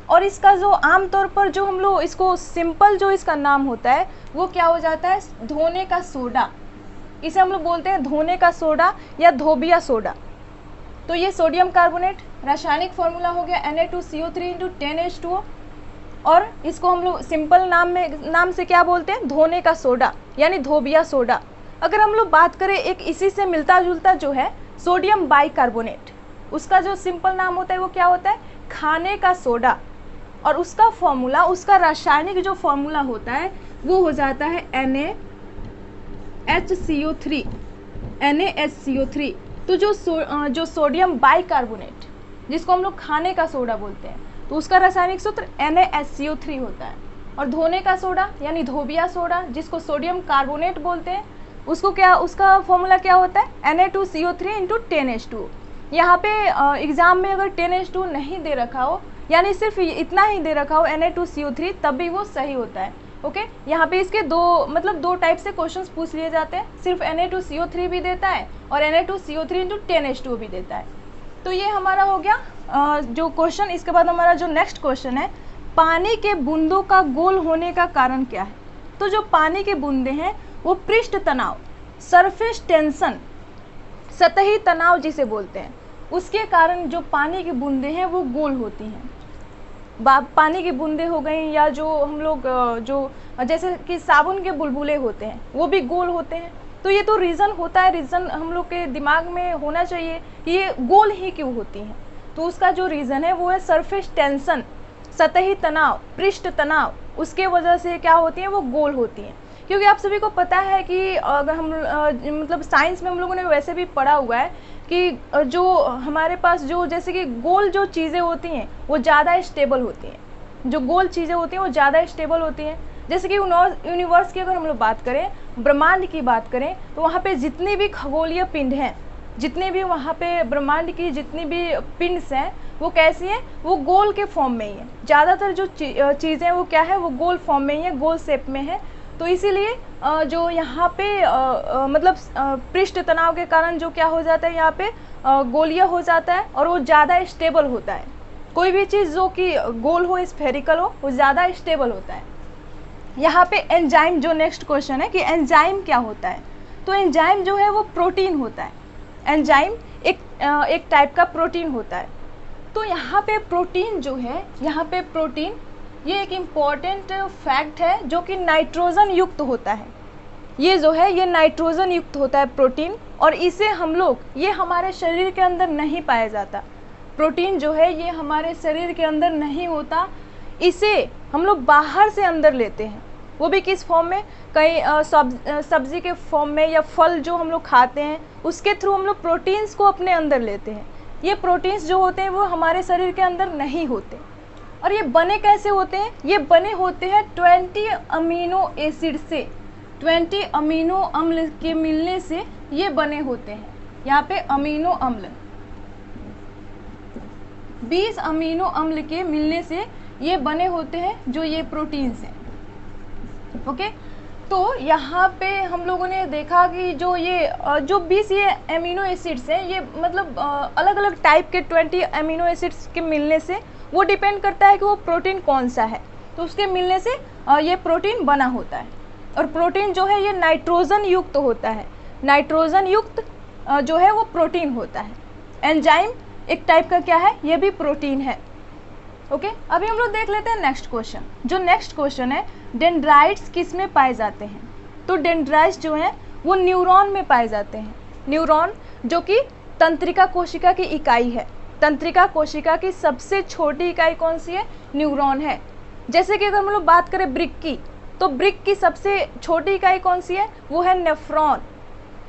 और इसका जो आमतौर पर जो हम लोग इसको सिंपल जो इसका नाम होता है वो क्या हो जाता है, धोने का सोडा। इसे हम लोग बोलते हैं धोने का सोडा या धोबिया सोडा। तो ये सोडियम कार्बोनेट रासायनिक फॉर्मूला हो गया Na2CO3 इंटू 10H2O। और इसको हम लोग सिंपल नाम से क्या बोलते हैं, धोने का सोडा यानी धोबिया सोडा। अगर हम लोग बात करें एक इसी से मिलता जुलता जो है सोडियम बाइकार्बोनेट, उसका जो सिंपल नाम होता है वो क्या होता है, खाने का सोडा। और उसका फॉर्मूला, उसका रासायनिक जो फॉर्मूला होता है वो हो जाता है NaHCO3। तो जो सोडियम बाइकार्बोनेट जिसको हम लोग खाने का सोडा बोलते हैं तो उसका रासायनिक सूत्र NaHCO3 होता है। और धोने का सोडा यानी धोबिया सोडा जिसको सोडियम कार्बोनेट बोलते हैं उसका फॉर्मूला क्या होता है, Na2CO3 इंटू 10H2O। यहाँ पे एग्जाम में अगर 10H2O नहीं दे रखा हो यानी सिर्फ इतना ही दे रखा हो Na2CO3 तब भी वो सही होता है। ओके, यहाँ पे इसके दो टाइप से क्वेश्चंस पूछ लिए जाते हैं, सिर्फ Na2CO3 भी देता है और Na2CO3 इंटू 10H2O भी देता है। तो ये हमारा हो गया जो क्वेश्चन। इसके बाद हमारा जो नेक्स्ट क्वेश्चन है, पानी के बूंदों का गोल होने का कारण क्या है। तो जो पानी के बूंदे हैं वो पृष्ठ तनाव, सरफेस टेंशन, सतही तनाव जिसे बोलते हैं, उसके कारण जो पानी की बूंदे हैं वो गोल होती हैं। पानी की बूंदे हो गई या जो हम लोग जो जैसे कि साबुन के बुलबुले होते हैं वो भी गोल होते हैं। तो ये तो रीज़न होता है, रीज़न हम लोग के दिमाग में होना चाहिए कि ये गोल ही क्यों होती हैं। तो उसका जो रीज़न है वो है सरफेस टेंशन, सतही तनाव, पृष्ठ तनाव, उसके वजह से क्या होती हैं वो गोल होती हैं। क्योंकि आप सभी को पता है कि अगर हम मतलब साइंस में हम लोगों ने वैसे भी पढ़ा हुआ है कि जो हमारे पास जो जैसे कि गोल जो चीज़ें होती हैं वो ज़्यादा स्टेबल होती हैं। जो गोल चीज़ें होती हैं वो ज़्यादा स्टेबल होती हैं। जैसे कि यूनिवर्स की अगर हम लोग बात करें, ब्रह्मांड की बात करें, तो वहाँ पे जितने भी खगोलीय पिंड हैं जितने भी वहाँ पे ब्रह्मांड की जितनी भी पिंड्स हैं वो कैसी हैं, वो गोल के फॉर्म में ही है। ज़्यादातर जो चीज़ें वो क्या है, वो गोल फॉर्म में ही है, गोल शेप में है। तो इसीलिए जो यहाँ पे मतलब पृष्ठ तनाव के कारण जो क्या हो जाता है, यहाँ पे गोलीय हो जाता है और वो ज़्यादा स्टेबल होता है। कोई भी चीज़ जो कि गोल हो, स्फेरिकल हो, वो ज़्यादा स्टेबल होता है। यहाँ पे एंजाइम, जो नेक्स्ट क्वेश्चन है कि एंजाइम क्या होता है, तो एंजाइम जो है वो प्रोटीन होता है। एंजाइम एक टाइप का प्रोटीन होता है। तो यहाँ पे प्रोटीन जो है, यहाँ पे प्रोटीन ये एक इम्पॉर्टेंट फैक्ट है जो कि नाइट्रोजन युक्त होता है। ये जो है ये नाइट्रोजन युक्त होता है प्रोटीन, और इसे हम लोग, ये हमारे शरीर के अंदर नहीं पाया जाता। प्रोटीन जो है ये हमारे शरीर के अंदर नहीं होता, इसे हम लोग बाहर से अंदर लेते हैं। वो भी किस फॉर्म में, कहीं सब्जी के फॉर्म में, या फल जो हम लोग खाते हैं उसके थ्रू हम लोग प्रोटीन्स को अपने अंदर लेते हैं। ये प्रोटीन्स जो होते हैं वो हमारे शरीर के अंदर नहीं होते। और ये बने कैसे होते हैं, ये बने होते हैं 20 अमीनो एसिड से, 20 अमीनो अम्ल के मिलने से ये बने होते हैं। यहाँ पे अमीनो अम्ल, 20 अमीनो अम्ल के मिलने से ये बने होते हैं जो ये प्रोटीन्स हैं। ओके, तो यहाँ पे हम लोगों ने देखा कि जो 20 ये अमीनो एसिड्स हैं, ये मतलब अलग अलग टाइप के 20 अमीनो एसिड्स के मिलने से वो डिपेंड करता है कि वो प्रोटीन कौन सा है, तो उसके मिलने से ये प्रोटीन बना होता है। और प्रोटीन जो है ये नाइट्रोजन युक्त होता है। नाइट्रोजन युक्त जो है वो प्रोटीन होता है। एंजाइम एक टाइप का क्या है, ये भी प्रोटीन है। ओके, अभी हम लोग देख लेते हैं नेक्स्ट क्वेश्चन। जो नेक्स्ट क्वेश्चन है, डेंड्राइट्स किस में पाए जाते हैं, तो डेंड्राइट्स जो हैं वो न्यूरॉन में पाए जाते हैं। न्यूरॉन जो कि तंत्रिका कोशिका की इकाई है। तंत्रिका कोशिका की सबसे छोटी इकाई कौन सी है, न्यूरॉन है। जैसे कि अगर हम लोग बात करें ब्रिक की, तो ब्रिक की सबसे छोटी इकाई कौन सी है, वो है नेफ्रॉन।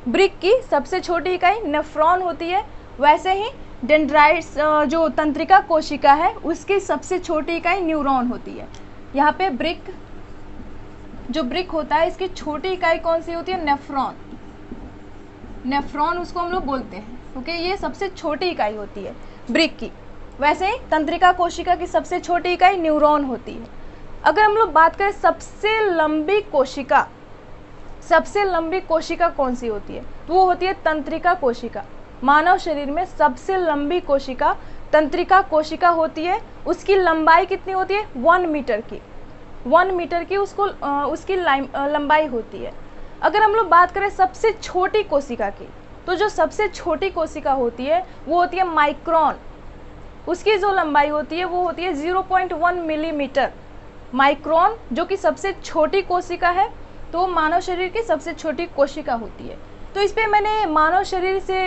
ब्रिक की सबसे छोटी इकाई नेफ्रॉन होती है। वैसे ही डेंड्राइट्स जो तंत्रिका कोशिका है उसकी सबसे छोटी इकाई न्यूरॉन होती है। यहाँ पे ब्रिक, जो ब्रिक होता है इसकी छोटी इकाई कौन सी होती है, नेफ्रॉन। नेफ्रॉन उसको हम लोग बोलते हैं। ओके, ये सबसे छोटी इकाई होती है ब्रिक की। वैसे ही तंत्रिका कोशिका की सबसे छोटी इकाई न्यूरॉन होती है। अगर हम लोग बात करें सबसे लंबी कोशिका, सबसे लंबी कोशिका कौन सी होती है, तो वो होती है तंत्रिका कोशिका। मानव शरीर में सबसे लंबी कोशिका तंत्रिका कोशिका होती है। उसकी लंबाई कितनी होती है, 1 मीटर की। 1 मीटर की उसकी लंबाई होती है। अगर हम लोग बात करें सबसे छोटी कोशिका की, तो जो सबसे छोटी कोशिका होती है वो होती है माइक्रोन। उसकी जो लंबाई होती है वो होती है 0.1 मिलीमीटर। माइक्रोन जो कि सबसे छोटी कोशिका है, तो मानव शरीर की सबसे छोटी कोशिका होती है। तो इस पे मैंने मानव शरीर से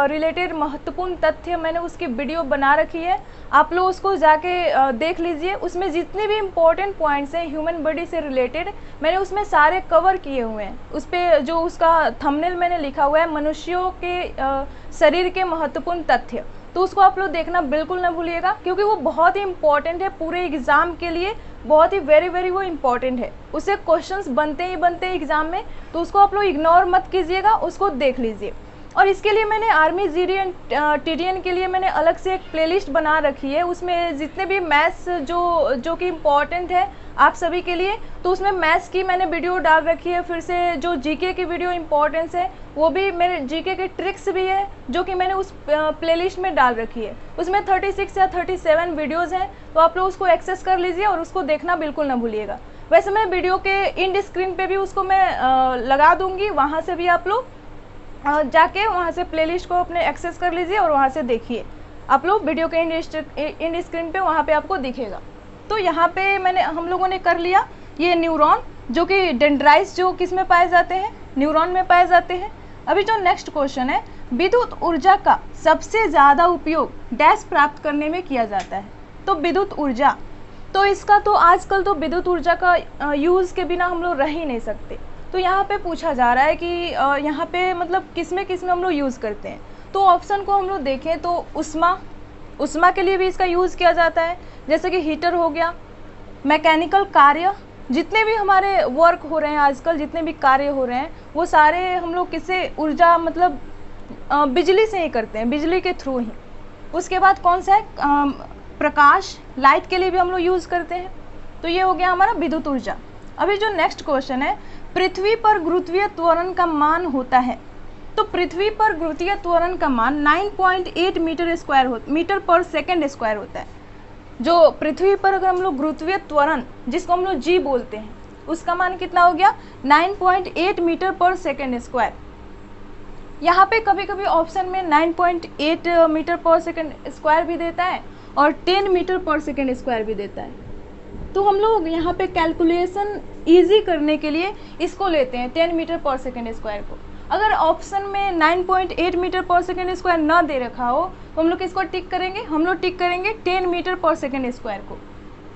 रिलेटेड महत्वपूर्ण तथ्य मैंने उसकी वीडियो बना रखी है, आप लोग उसको जाके देख लीजिए। उसमें जितने भी इम्पोर्टेंट पॉइंट्स हैं ह्यूमन बॉडी से रिलेटेड, मैंने उसमें सारे कवर किए हुए हैं। उस पर जो उसका थंबनेल मैंने लिखा हुआ है, मनुष्यों के शरीर के महत्वपूर्ण तथ्य, तो उसको आप लोग देखना बिल्कुल ना भूलिएगा, क्योंकि वो बहुत ही इंपॉर्टेंट है पूरे एग्ज़ाम के लिए। बहुत ही वेरी वो इम्पॉर्टेंट है, उससे क्वेश्चंस बनते ही बनते हैं एग्ज़ाम में, तो उसको आप लोग इग्नोर मत कीजिएगा, उसको देख लीजिए। और इसके लिए मैंने आर्मी जीडी एंड टीडीएन के लिए मैंने अलग से एक प्लेलिस्ट बना रखी है। उसमें जितने भी मैथ्स जो कि इम्पॉर्टेंट है आप सभी के लिए, तो उसमें मैथ्स की मैंने वीडियो डाल रखी है। फिर से जो जीके की वीडियो इम्पॉर्टेंस है वो भी, मेरे जीके के ट्रिक्स भी है जो कि मैंने उस प्लेलिस्ट में डाल रखी है। उसमें 36 या 37 वीडियोज़ हैं, तो आप लोग उसको एक्सेस कर लीजिए और उसको देखना बिल्कुल ना भूलिएगा। वैसे मैं वीडियो के इंड स्क्रीन पे भी उसको मैं लगा दूँगी, वहाँ से भी आप लोग जाके वहाँ से प्लेलिस्ट को अपने एक्सेस कर लीजिए और वहाँ से देखिए। आप लोग वीडियो के इंड स्क्रीन पे वहाँ पे आपको दिखेगा। तो यहाँ पे हम लोगों ने कर लिया ये न्यूरॉन, जो कि डेंड्राइट्स जो किस में पाए जाते हैं, न्यूरॉन में पाए जाते हैं। अभी जो नेक्स्ट क्वेश्चन है, विद्युत ऊर्जा का सबसे ज़्यादा उपयोग डैश प्राप्त करने में किया जाता है, तो विद्युत ऊर्जा, तो इसका तो आजकल तो विद्युत ऊर्जा का यूज़ के बिना हम लोग रह ही नहीं सकते। तो यहाँ पे पूछा जा रहा है कि यहाँ पे मतलब किस में हम लोग यूज़ करते हैं, तो ऑप्शन को हम लोग देखें तो उष्मा के लिए भी इसका यूज़ किया जाता है, जैसे कि हीटर हो गया। मैकेनिकल कार्य, जितने भी हमारे वर्क हो रहे हैं आजकल, जितने भी कार्य हो रहे हैं वो सारे हम लोग किससे ऊर्जा मतलब बिजली से ही करते हैं, बिजली के थ्रू ही। उसके बाद कौन सा है, प्रकाश, लाइट के लिए भी हम लोग यूज़ करते हैं। तो ये हो गया हमारा विद्युत ऊर्जा। अभी जो नेक्स्ट क्वेश्चन है, पृथ्वी पर गुरुत्वीय त्वरण का मान होता है। तो पृथ्वी पर गुरुत्वीय त्वरण का मान 9.8 मीटर पर सेकेंड स्क्वायर होता है। जो पृथ्वी पर अगर हम लोग गुरुत्वीय त्वरण, जिसको हम लोग जी बोलते हैं, उसका मान कितना हो गया 9.8 मीटर पर सेकेंड स्क्वायर। यहाँ पे कभी कभी ऑप्शन में 9.8 मीटर पर सेकेंड स्क्वायर भी देता है और 10 मीटर पर सेकेंड स्क्वायर भी देता है। तो हम लोग यहाँ पे कैलकुलेशन इजी करने के लिए इसको लेते हैं 10 मीटर पर सेकेंड स्क्वायर को। अगर ऑप्शन में 9.8 मीटर पर सेकेंड स्क्वायर ना दे रखा हो तो हम लोग किसको टिक करेंगे, हम लोग टिक करेंगे 10 मीटर पर सेकेंड स्क्वायर को।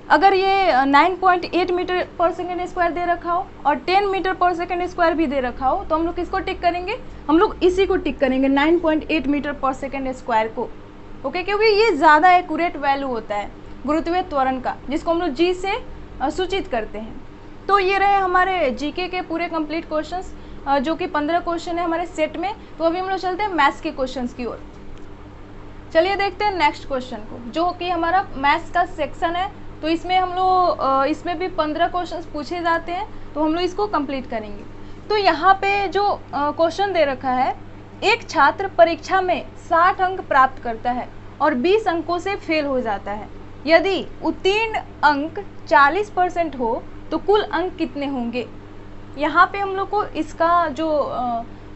अगर ये 9.8 मीटर पर सेकेंड स्क्वायर दे रखा हो और 10 मीटर पर सेकेंड स्क्वायर भी दे रखा हो तो हम लोग किसको टिक करेंगे, हम लोग इसी को टिक करेंगे 9.8 मीटर पर सेकेंड स्क्वायर को। ओके, क्योंकि ये ज़्यादा एक्यूरेट वैल्यू होता है गुरुत्वीय त्वरण का, जिसको हम लोग जी से सूचित करते हैं। तो ये रहे हमारे जीके के पूरे कंप्लीट क्वेश्चंस, जो कि 15 क्वेश्चन है हमारे सेट में। तो अभी हम लोग चलते हैं मैथ्स के क्वेश्चंस की ओर। चलिए देखते हैं नेक्स्ट क्वेश्चन को, जो कि हमारा मैथ्स का सेक्शन है। तो इसमें हम लोग इसमें भी 15 क्वेश्चंस पूछे जाते हैं, तो हम लोग इसको कंप्लीट करेंगे। तो यहाँ पे जो क्वेश्चन दे रखा है, एक छात्र परीक्षा में 60 अंक प्राप्त करता है और 20 अंकों से फेल हो जाता है। यदि उत्तीर्ण अंक 40% हो तो कुल अंक कितने होंगे। यहाँ पे हम लोग को इसका जो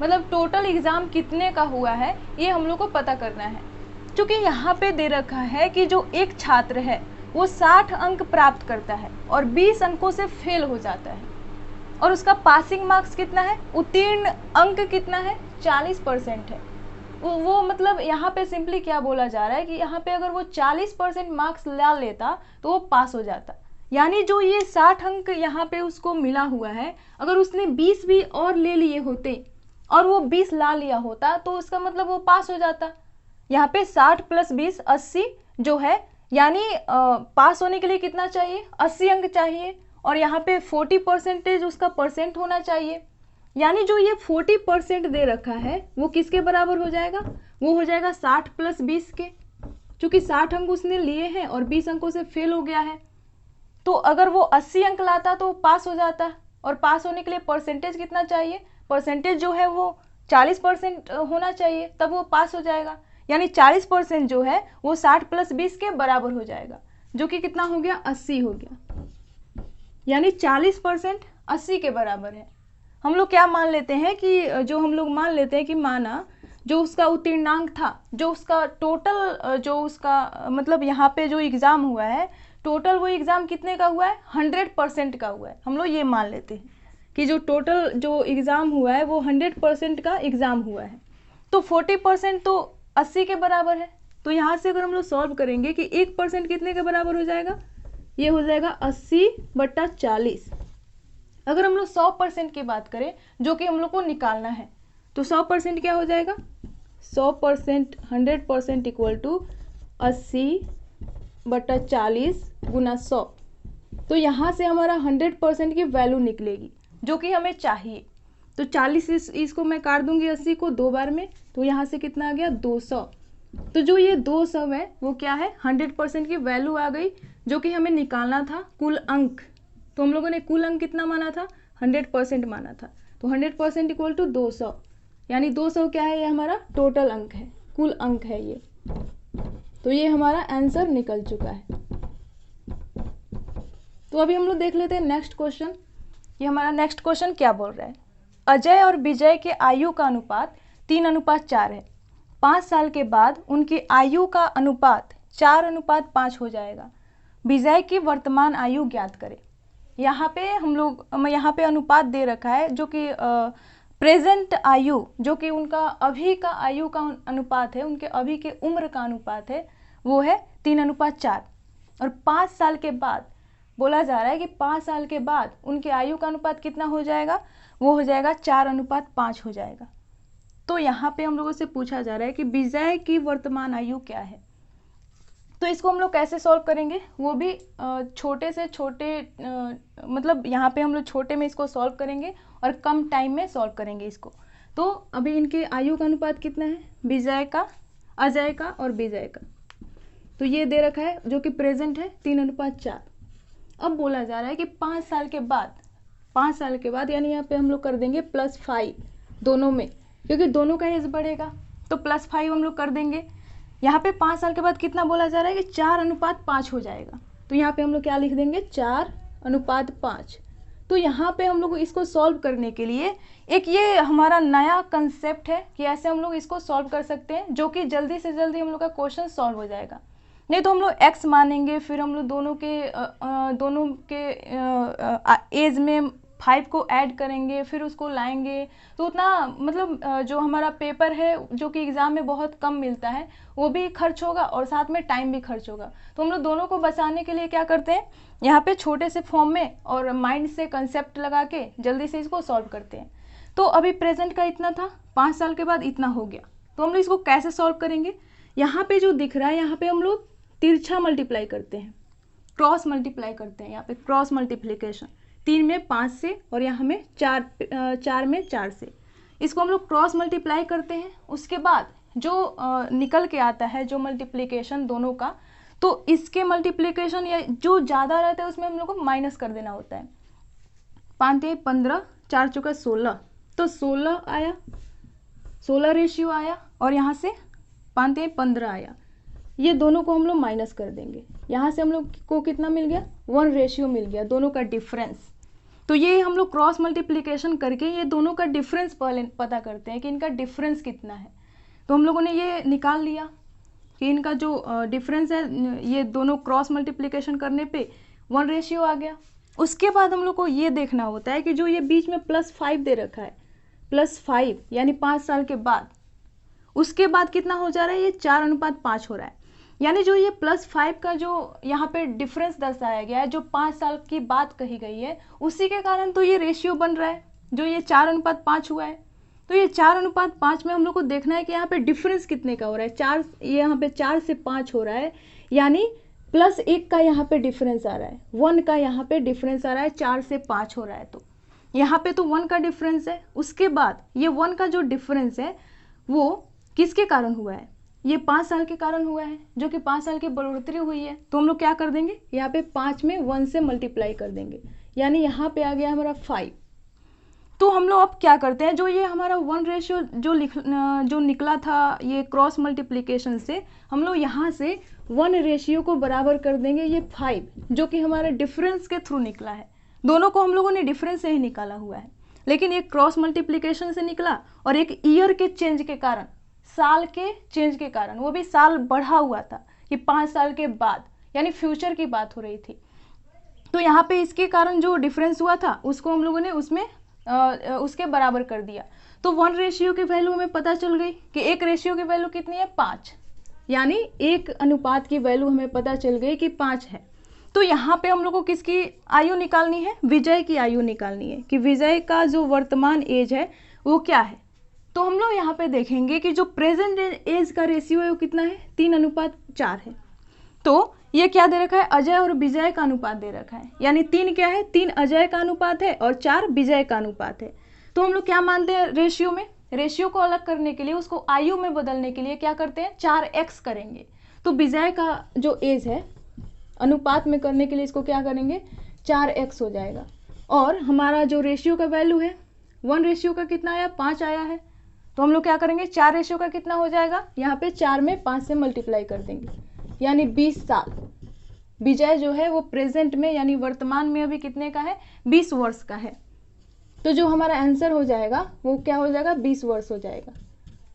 मतलब टोटल एग्ज़ाम कितने का हुआ है ये हम लोग को पता करना है। क्योंकि यहाँ पे दे रखा है कि जो एक छात्र है वो 60 अंक प्राप्त करता है और 20 अंकों से फेल हो जाता है, और उसका पासिंग मार्क्स कितना है, उत्तीर्ण अंक कितना है, 40% है। वो मतलब यहाँ पे सिंपली क्या बोला जा रहा है कि यहाँ पे अगर वो 40% मार्क्स ला लेता तो वो पास हो जाता। यानी जो ये 60 अंक यहाँ पे उसको मिला हुआ है, अगर उसने 20 भी और ले लिए होते और वो 20 ला लिया होता तो उसका मतलब वो पास हो जाता। यहाँ पे 60 + 20 80 जो है, यानी पास होने के लिए कितना चाहिए, 80 अंक चाहिए, और यहाँ पे 40% उसका परसेंट होना चाहिए। यानी जो ये 40% दे रखा है वो किसके बराबर हो जाएगा, वो हो जाएगा 60 + 20 के, क्योंकि 60 अंक उसने लिए हैं और 20 अंकों से फेल हो गया है। तो अगर वो 80 अंक लाता तो पास हो जाता, और पास होने के लिए परसेंटेज कितना चाहिए, परसेंटेज जो है वो 40% होना चाहिए, तब वो पास हो जाएगा। यानी 40% जो है वो 60 + 20 के बराबर हो जाएगा, जो कि कितना हो गया, 80 हो गया। यानी 40% 80 के बराबर है। हम लोग क्या मान लेते हैं कि जो हम लोग मान लेते हैं कि माना जो उसका उत्तीर्णांक था, जो उसका टोटल जो उसका मतलब यहाँ पे जो एग्ज़ाम हुआ है टोटल, वो एग्ज़ाम कितने का हुआ है, 100% का हुआ है। हम लोग ये मान लेते हैं कि जो टोटल जो एग्ज़ाम हुआ है वो 100% का एग्ज़ाम हुआ है। तो 40% तो 80 के बराबर है। तो यहाँ से अगर हम लोग सॉल्व करेंगे कि 1% कितने के बराबर हो जाएगा, ये हो जाएगा 80/40। अगर हम लोग 100% की बात करें जो कि हम लोग को निकालना है, तो 100% क्या हो जाएगा, 100% 100% = 80/40 × 100। तो यहाँ से हमारा 100% की वैल्यू निकलेगी जो कि हमें चाहिए। तो 40 इसको मैं काट दूंगी 80 को 2 बार में, तो यहाँ से कितना आ गया, 200। तो जो ये 200 है वो क्या है, 100% की वैल्यू आ गई, जो कि हमें निकालना था कुल अंक। तो हम लोगों ने कुल अंक कितना माना था, 100% माना था। तो 100% = 200, यानी 200 क्या है, ये हमारा टोटल अंक है, कुल अंक है ये। तो ये हमारा आंसर निकल चुका है। तो अभी हम लोग देख लेते हैं नेक्स्ट क्वेश्चन। ये हमारा नेक्स्ट क्वेश्चन क्या बोल रहा है, अजय और विजय के आयु का अनुपात 3:4 है। 5 साल के बाद उनकी आयु का अनुपात 4:5 हो जाएगा। विजय की वर्तमान आयु ज्ञात करें। यहाँ पे हम लोग यहाँ पे अनुपात दे रखा है जो कि प्रेजेंट आयु, जो कि उनका अभी का आयु का अनुपात है, उनके अभी के उम्र का अनुपात है, वो है 3:4। और 5 साल के बाद बोला जा रहा है कि 5 साल के बाद उनके आयु का अनुपात कितना हो जाएगा, वो हो जाएगा 4:5 हो जाएगा। तो यहाँ पे हम लोगों से पूछा जा रहा है कि विजय की वर्तमान आयु क्या है। तो इसको हम लोग कैसे सॉल्व करेंगे, वो भी छोटे से छोटे मतलब यहाँ पे हम लोग छोटे में इसको सॉल्व करेंगे और कम टाइम में सॉल्व करेंगे इसको। तो अभी इनके आयु का अनुपात कितना है, विजय का, अजय का और विजय का। तो ये दे रखा है जो कि प्रेजेंट है 3:4। अब बोला जा रहा है कि 5 साल के बाद, 5 साल के बाद यानी यहाँ पे हम लोग कर देंगे +5 दोनों में, क्योंकि दोनों का एज बढ़ेगा तो +5 हम लोग कर देंगे। यहाँ पे 5 साल के बाद कितना बोला जा रहा है कि 4:5 हो जाएगा। तो यहाँ पे हम लोग क्या लिख देंगे, 4:5। तो यहाँ पे हम लोग इसको सॉल्व करने के लिए एक ये हमारा नया कंसेप्ट है कि ऐसे हम लोग इसको सॉल्व कर सकते हैं, जो कि जल्दी से जल्दी हम लोग का क्वेश्चन सॉल्व हो जाएगा। नहीं तो हम लोग x मानेंगे, फिर हम लोग दोनों के एज में 5 को ऐड करेंगे, फिर उसको लाएंगे, तो उतना मतलब जो हमारा पेपर है जो कि एग्ज़ाम में बहुत कम मिलता है वो भी खर्च होगा और साथ में टाइम भी खर्च होगा। तो हम लोग दोनों को बचाने के लिए क्या करते हैं, यहाँ पे छोटे से फॉर्म में और माइंड से कंसेप्ट लगा के जल्दी से इसको सॉल्व करते हैं। तो अभी प्रेजेंट का इतना था, 5 साल के बाद इतना हो गया, तो हम लोग इसको कैसे सॉल्व करेंगे। यहाँ पे जो दिख रहा है यहाँ पे हम लोग तिरछा मल्टीप्लाई करते हैं, क्रॉस मल्टीप्लाई करते हैं। यहाँ पे क्रॉस मल्टीप्लिकेशन 3 में 5 से और यहाँ में 4 में 4 से, इसको हम लोग क्रॉस मल्टीप्लाई करते हैं। उसके बाद जो निकल के आता है जो मल्टीप्लिकेशन दोनों का, तो इसके मल्टीप्लिकेशन या जो ज़्यादा रहता है उसमें हम लोग को माइनस कर देना होता है। 5 × 15, 4 × 16, तो 16 आया, 16 रेशियो आया और यहाँ से 5 × 15 आया। ये दोनों को हम लोग माइनस कर देंगे, यहाँ से हम लोग को कितना मिल गया, 1 रेशियो मिल गया, दोनों का डिफरेंस। तो ये हम लोग क्रॉस मल्टीप्लिकेशन करके ये दोनों का डिफरेंस पहले पता करते हैं कि इनका डिफरेंस कितना है। तो हम लोगों ने ये निकाल लिया कि इनका जो डिफरेंस है, ये दोनों क्रॉस मल्टीप्लिकेशन करने पे 1 रेशियो आ गया। उसके बाद हम लोग को ये देखना होता है कि जो ये बीच में +5 दे रखा है, +5 यानी 5 साल के बाद, उसके बाद कितना हो जा रहा है, ये 4:5 हो रहा है। यानी जो ये +5 का जो यहाँ पे डिफरेंस दर्शाया गया है, जो 5 साल की बात कही गई है, उसी के कारण तो ये रेशियो बन रहा है, जो ये 4:5 हुआ है। तो ये 4:5 में हम लोग को देखना है कि यहाँ पे डिफरेंस कितने का हो रहा है। 4, ये यहाँ पे 4 से 5 हो रहा है, यानी +1 का यहाँ पे डिफरेंस आ रहा है, 1 का यहाँ पे डिफरेंस आ रहा है, 4 से 5 हो रहा है। तो यहाँ पे तो 1 का डिफरेंस है। उसके बाद ये 1 का जो डिफरेंस है वो किसके कारण हुआ है, ये 5 साल के कारण हुआ है, जो कि 5 साल की बढ़ोतरी हुई है। तो हम लोग क्या कर देंगे, यहाँ पे 5 में 1 से मल्टीप्लाई कर देंगे, यानी यहाँ पे आ गया हमारा 5। तो हम लोग अब क्या करते हैं, जो ये हमारा 1 रेशियो जो निकला था ये क्रॉस मल्टीप्लिकेशन से, हम लोग यहाँ से 1 रेशियो को बराबर कर देंगे ये 5, जो कि हमारे डिफरेंस के थ्रू निकला है। दोनों को हम लोगों ने डिफरेंस से ही निकाला हुआ है, लेकिन एक क्रॉस मल्टीप्लिकेशन से निकला और एक ईयर के चेंज के कारण, साल के चेंज के कारण, वो भी साल बढ़ा हुआ था कि 5 साल के बाद, यानी फ्यूचर की बात हो रही थी। तो यहाँ पे इसके कारण जो डिफरेंस हुआ था उसको हम लोगों ने उसमें उसके बराबर कर दिया। तो 1 रेशियो की वैल्यू हमें पता चल गई कि 1 रेशियो की वैल्यू कितनी है, 5, यानी 1 अनुपात की वैल्यू हमें पता चल गई कि 5 है। तो यहाँ पे हम लोग को किसकी आयु निकालनी है, विजय की आयु निकालनी है कि विजय का जो वर्तमान एज है वो क्या है। तो हम लोग यहाँ पे देखेंगे कि जो प्रेजेंट एज का रेशियो है वो कितना है, 3:4 है। तो ये क्या दे रखा है, अजय और विजय का अनुपात दे रखा है, यानी 3 क्या है, 3 अजय का अनुपात है और 4 विजय का अनुपात है। तो हम लोग क्या मानते हैं रेशियो में, रेशियो को अलग करने के लिए, उसको आयु में बदलने के लिए क्या करते हैं, 4x करेंगे। तो विजय का जो एज है अनुपात में करने के लिए इसको क्या करेंगे, 4x हो जाएगा। और हमारा जो रेशियो का वैल्यू है 1 रेशियो का कितना आया, 5 आया है। तो हम लोग क्या करेंगे, 4 रेशियो का कितना हो जाएगा, यहाँ पे 4 में 5 से मल्टीप्लाई कर देंगे, यानी 20 साल। विजय जो है वो प्रेजेंट में यानी वर्तमान में अभी कितने का है, 20 वर्ष का है। तो जो हमारा आंसर हो जाएगा वो क्या हो जाएगा, 20 वर्ष हो जाएगा।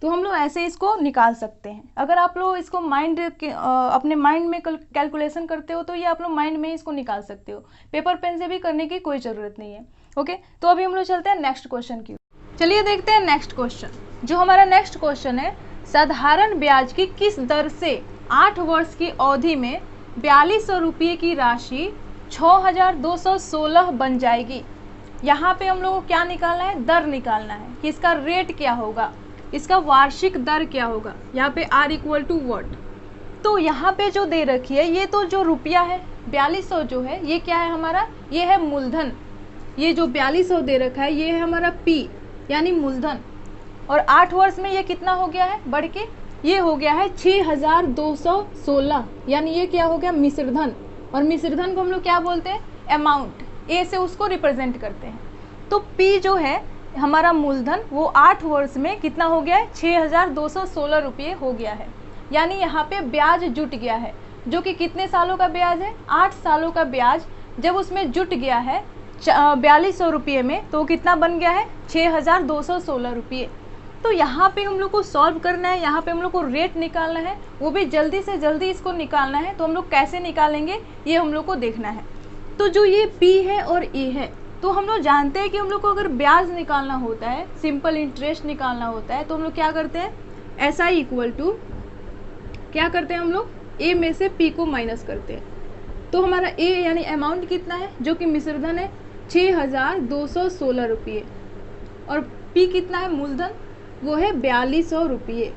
तो हम लोग ऐसे इसको निकाल सकते हैं। अगर आप लोग इसको अपने माइंड में कैलकुलेशन करते हो तो ये आप लोग माइंड में इसको निकाल सकते हो, पेपर पेन से भी करने की कोई ज़रूरत नहीं है। ओके, तो अभी हम लोग चलते हैं नेक्स्ट क्वेश्चन की। चलिए देखते हैं नेक्स्ट क्वेश्चन। जो हमारा नेक्स्ट क्वेश्चन है, साधारण ब्याज की किस दर से 8 वर्ष की अवधि में 4200 रुपये की राशि 6216 बन जाएगी। यहाँ पे हम लोग को क्या निकालना है, दर निकालना है कि इसका रेट क्या होगा, इसका वार्षिक दर क्या होगा। यहाँ पे R = व्हाट। तो यहाँ पे जो दे रखी है ये तो जो रुपया है 4200 जो है ये क्या है हमारा, ये है मूलधन। ये जो 4200 दे रखा है ये है हमारा P यानी मूलधन। और 8 वर्ष में ये कितना हो गया है बढ़ के, ये हो गया है 6216, यानी ये क्या हो गया मिश्रधन। और मिश्रधन को हम लोग क्या बोलते हैं अमाउंट, ए से उसको रिप्रेजेंट करते हैं। तो पी जो है हमारा मूलधन वो 8 वर्ष में कितना हो गया है 6216 रुपये हो गया है। यानी यहाँ पे ब्याज जुट गया है, जो कि कितने सालों का ब्याज है 8 सालों का ब्याज जब उसमें जुट गया है 4200 रुपये में, तो कितना बन गया है 6216 रुपये। तो यहाँ पे हम लोग को सॉल्व करना है, यहाँ पे हम लोग को रेट निकालना है, वो भी जल्दी से जल्दी इसको निकालना है। तो हम लोग कैसे निकालेंगे ये हम लोग को देखना है। तो जो ये P है और E है, तो हम लोग जानते हैं कि हम लोग को अगर ब्याज निकालना होता है, सिंपल इंटरेस्ट निकालना होता है, तो हम लोग क्या करते हैं SI इक्वल टू क्या करते हैं हम लोग A में से P को माइनस करते हैं। तो हमारा A यानी अमाउंट कितना है जो कि मिश्रधन है 6216 रुपये, और P कितना है मूलधन वो है 4200 रुपये।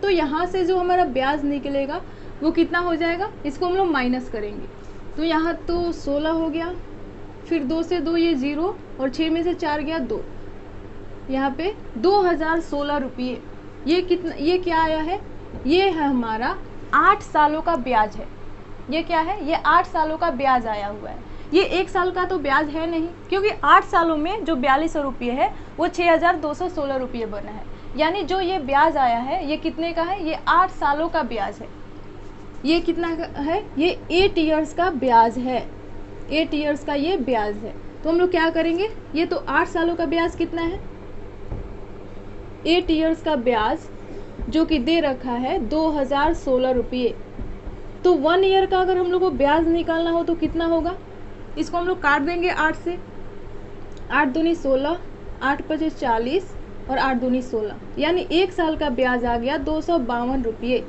तो यहाँ से जो हमारा ब्याज निकलेगा वो कितना हो जाएगा, इसको हम लोग माइनस करेंगे। तो यहाँ तो 16 हो गया, फिर 2 से 2 ये 0, और 6 में से 4 गया 2, यहाँ पे 2016 रुपये। ये कितना, ये क्या आया है, ये है हमारा 8 सालों का ब्याज है। ये क्या है, ये 8 सालों का ब्याज आया हुआ है। ये 1 साल का तो ब्याज है नहीं, क्योंकि 8 सालों में जो 4200 रुपये है वो 6216 रुपये बना है। यानी जो ये ब्याज आया है ये कितने का है, ये 8 सालों का ब्याज है। ये कितना का है, ये 8 ईयर्स का ब्याज है, 8 ईयर्स का ये ब्याज है। तो हम लोग क्या करेंगे, ये तो 8 सालों का ब्याज कितना है 8 ईयर्स का ब्याज जो कि दे रखा है 2016 रुपये। तो 1 ईयर का अगर हम लोग को ब्याज निकालना हो तो कितना होगा, इसको हम लोग काट देंगे 8 से, 8 दूनी 16, 8 पचे 40 और 8 दूनी 16, यानी 1 साल का ब्याज आ गया 252 रुपये।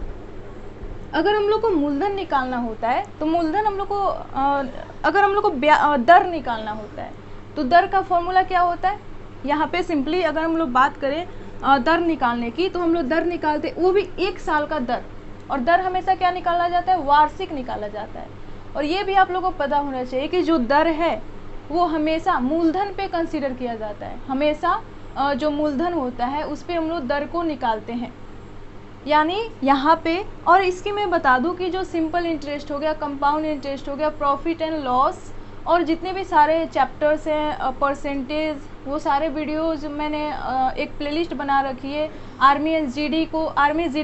अगर हम लोग को मूलधन निकालना होता है तो मूलधन हम लोग को अगर हम लोग को दर निकालना होता है तो दर का फॉर्मूला क्या होता है, यहाँ पे सिंपली अगर हम लोग बात करें दर निकालने की, तो हम लोग दर निकालते वो भी 1 साल का दर, और दर हमेशा क्या निकाला जाता है वार्षिक निकाला जाता है। और ये भी आप लोगों को पता होना चाहिए कि जो दर है वो हमेशा मूलधन पे कंसीडर किया जाता है, हमेशा जो मूलधन होता है उस पर हम लोग दर को निकालते हैं। यानी यहाँ पे, और इसकी मैं बता दूँ कि जो सिंपल इंटरेस्ट हो गया, कंपाउंड इंटरेस्ट हो गया, प्रॉफिट एंड लॉस, और जितने भी सारे चैप्टर्स हैं परसेंटेज, वो सारे वीडियोज़ मैंने एक प्लेलिस्ट बना रखी है army and GD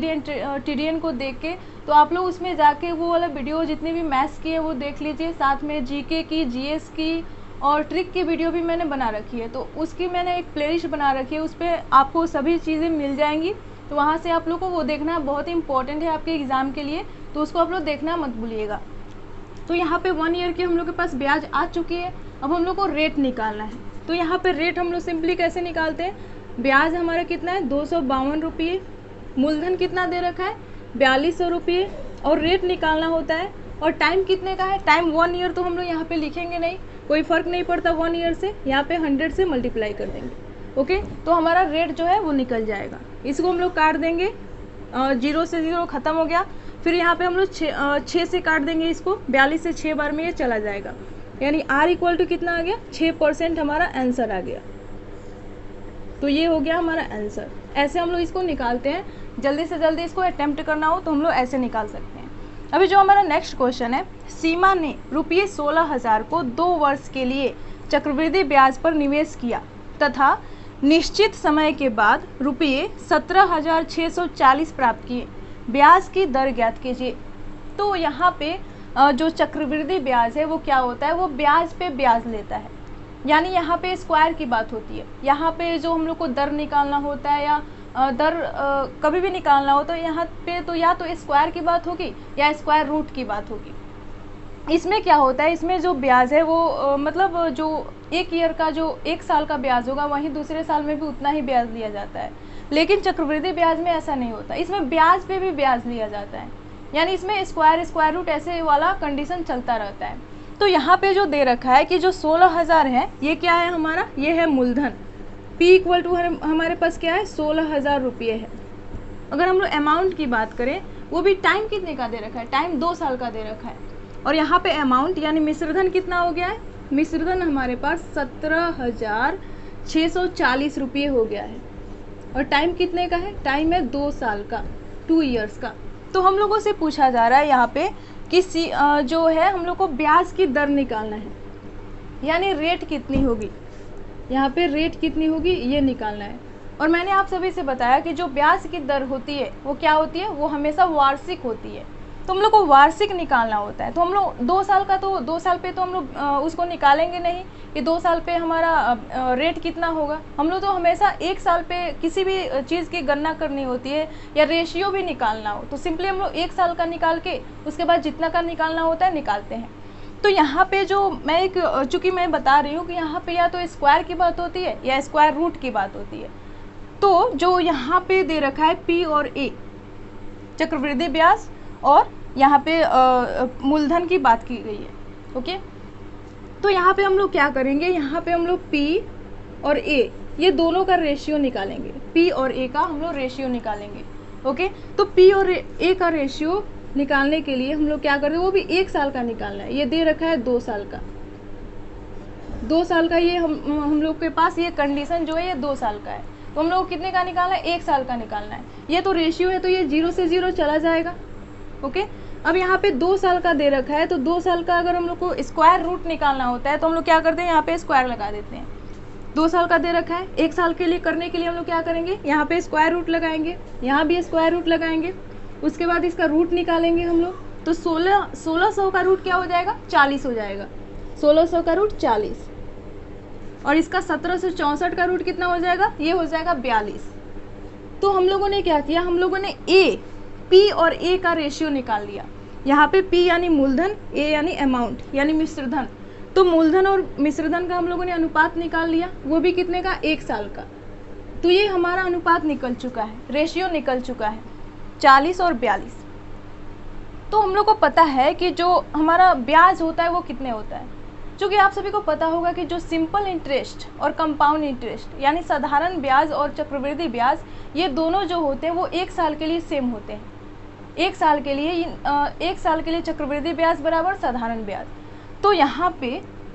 and TDN को देख के। तो आप लोग उसमें जाके वो वाला वीडियो जितने भी मैथ्स की है वो देख लीजिए, साथ में जीके की, जीएस की और ट्रिक की वीडियो भी मैंने बना रखी है। तो उसकी मैंने एक प्लेलिस्ट बना रखी है, उस पर आपको सभी चीज़ें मिल जाएंगी। तो वहाँ से आप लोग को वो देखना बहुत ही इंपॉर्टेंट है आपके एग्ज़ाम के लिए, तो उसको आप लोग देखना मत भूलिएगा। तो यहाँ पे 1 ईयर की हम लोग के पास ब्याज आ चुकी है। अब हम लोग को रेट निकालना है। तो यहाँ पे रेट हम लोग सिंपली कैसे निकालते हैं, ब्याज हमारा कितना है 252 रुपये, मूलधन कितना दे रखा है 4200 रुपये, और रेट निकालना होता है। और टाइम कितने का है, टाइम 1 ईयर तो हम लोग यहाँ पे लिखेंगे नहीं, कोई फ़र्क नहीं पड़ता 1 ईयर से, यहाँ पे 100 से मल्टीप्लाई कर देंगे। ओके, तो हमारा रेट जो है वो निकल जाएगा। इसको हम लोग काट देंगे, 0 से 0 ख़त्म हो गया। फिर यहाँ पे हम लोग 6 से काट देंगे इसको, 42 से 6 बार में ये चला जाएगा, यानी R इक्वल टू कितना आ गया 6% हमारा आंसर आ गया। तो ये हो गया हमारा आंसर। ऐसे हम लोग इसको निकालते हैं, जल्दी से जल्दी इसको अटेम्प्ट करना हो तो हम लोग ऐसे निकाल सकते हैं। अभी जो हमारा नेक्स्ट क्वेश्चन है, सीमा ने रुपये 16,000 को 2 वर्ष के लिए चक्रवृद्धि ब्याज पर निवेश किया तथा निश्चित समय के बाद रुपये 17,640 प्राप्त किए, ब्याज की दर ज्ञात कीजिए। तो यहाँ पे जो चक्रवृद्धि ब्याज है वो क्या होता है, वो ब्याज पे ब्याज लेता है, यानी यहाँ पे स्क्वायर की बात होती है। यहाँ पे जो हम लोग को दर निकालना होता है या दर कभी भी निकालना हो तो यहाँ पे तो या तो स्क्वायर की बात होगी या स्क्वायर रूट की बात होगी। इसमें क्या होता है, इसमें जो ब्याज है वो मतलब जो 1 ईयर का जो 1 साल का ब्याज होगा वहीं दूसरे साल में भी उतना ही ब्याज लिया जाता है। लेकिन चक्रवृद्धि ब्याज में ऐसा नहीं होता, इसमें ब्याज पे भी ब्याज लिया जाता है, यानी इसमें स्क्वायर रूट ऐसे वाला कंडीशन चलता रहता है। तो यहाँ पे जो दे रखा है कि जो 16,000 है ये क्या है हमारा, ये है मूलधन। P इक्वल टू हमारे पास क्या है 16,000 रुपये है। अगर हम लोग अमाउंट की बात करें, वो भी टाइम कितने का दे रखा है, टाइम 2 साल का दे रखा है। और यहाँ पे अमाउंट यानी मिश्रधन कितना हो गया है, मिश्रधन हमारे पास 17,640 रुपये हो गया है। और टाइम कितने का है, टाइम है 2 साल का, 2 ईयर्स का। तो हम लोगों से पूछा जा रहा है यहाँ पे कि जो है हम लोग को ब्याज की दर निकालना है, यानी रेट कितनी होगी, यहाँ पे रेट कितनी होगी ये निकालना है। और मैंने आप सभी से बताया कि जो ब्याज की दर होती है वो क्या होती है, वो हमेशा वार्षिक होती है। तो हम लोग को वार्षिक निकालना होता है। तो हम लोग 2 साल का, तो 2 साल पे तो हम लोग उसको निकालेंगे नहीं कि 2 साल पे हमारा रेट कितना होगा। हम लोग तो हमेशा 1 साल पे किसी भी चीज़ की गणना करनी होती है या रेशियो भी निकालना हो तो सिंपली हम लोग 1 साल का निकाल के उसके बाद जितना का निकालना होता है निकालते हैं। तो यहाँ पे जो मैं चूँकि मैं बता रही हूँ कि यहाँ पे या तो स्क्वायर की बात होती है या स्क्वायर रूट की बात होती है। तो जो यहाँ पे दे रखा है P और A, चक्रवृद्धि ब्याज, और यहाँ पे मूलधन की बात की गई है। ओके, तो यहाँ पे हम लोग क्या करेंगे, यहाँ पे हम लोग P और A ये दोनों का रेशियो निकालेंगे, P और A का हम लोग रेशियो निकालेंगे। ओके, तो P और A का रेशियो निकालने के लिए हम लोग क्या कर रहे हैं, वो भी 1 साल का निकालना है। ये दे रखा है 2 साल का, 2 साल का, ये हम लोग के पास ये कंडीशन जो है ये 2 साल का है। तो हम लोग को कितने का निकालना है, 1 साल का निकालना है। ये तो रेशियो है तो ये 0 से 0 चला जाएगा। ओके, अब यहाँ पे 2 साल का दे रखा है, तो 2 साल का अगर हम लोग को स्क्वायर रूट निकालना होता है तो हम लोग क्या करते हैं, यहाँ पे स्क्वायर लगा देते हैं। 2 साल का दे रखा है, 1 साल के लिए करने के लिए हम लोग क्या करेंगे, यहाँ पे स्क्वायर रूट लगाएंगे, यहाँ भी स्क्वायर रूट लगाएंगे, उसके बाद इसका रूट निकालेंगे हम लोग। तो 1600 का रूट क्या हो जाएगा, 40 हो जाएगा। 1600 का रूट 40, और इसका 1764 का रूट कितना हो जाएगा, ये हो जाएगा 42। तो हम लोगों ने क्या किया, हम लोगों ने P और A का रेशियो निकाल लिया। यहाँ पे P यानी मूलधन, A यानी अमाउंट यानी मिश्रधन। तो मूलधन और मिश्रधन का हम लोगों ने अनुपात निकाल लिया, वो भी कितने का, 1 साल का। तो ये हमारा अनुपात निकल चुका है, रेशियो निकल चुका है 40 और 42। तो हम लोग को पता है कि जो हमारा ब्याज होता है वो कितने होता है। क्योंकि आप सभी को पता होगा कि जो सिंपल इंटरेस्ट और कंपाउंड इंटरेस्ट यानी साधारण ब्याज और चक्रवृद्धि ब्याज, ये दोनों जो होते हैं वो 1 साल के लिए सेम होते हैं। 1 साल के लिए चक्रवृद्धि ब्याज बराबर साधारण ब्याज। तो यहाँ पे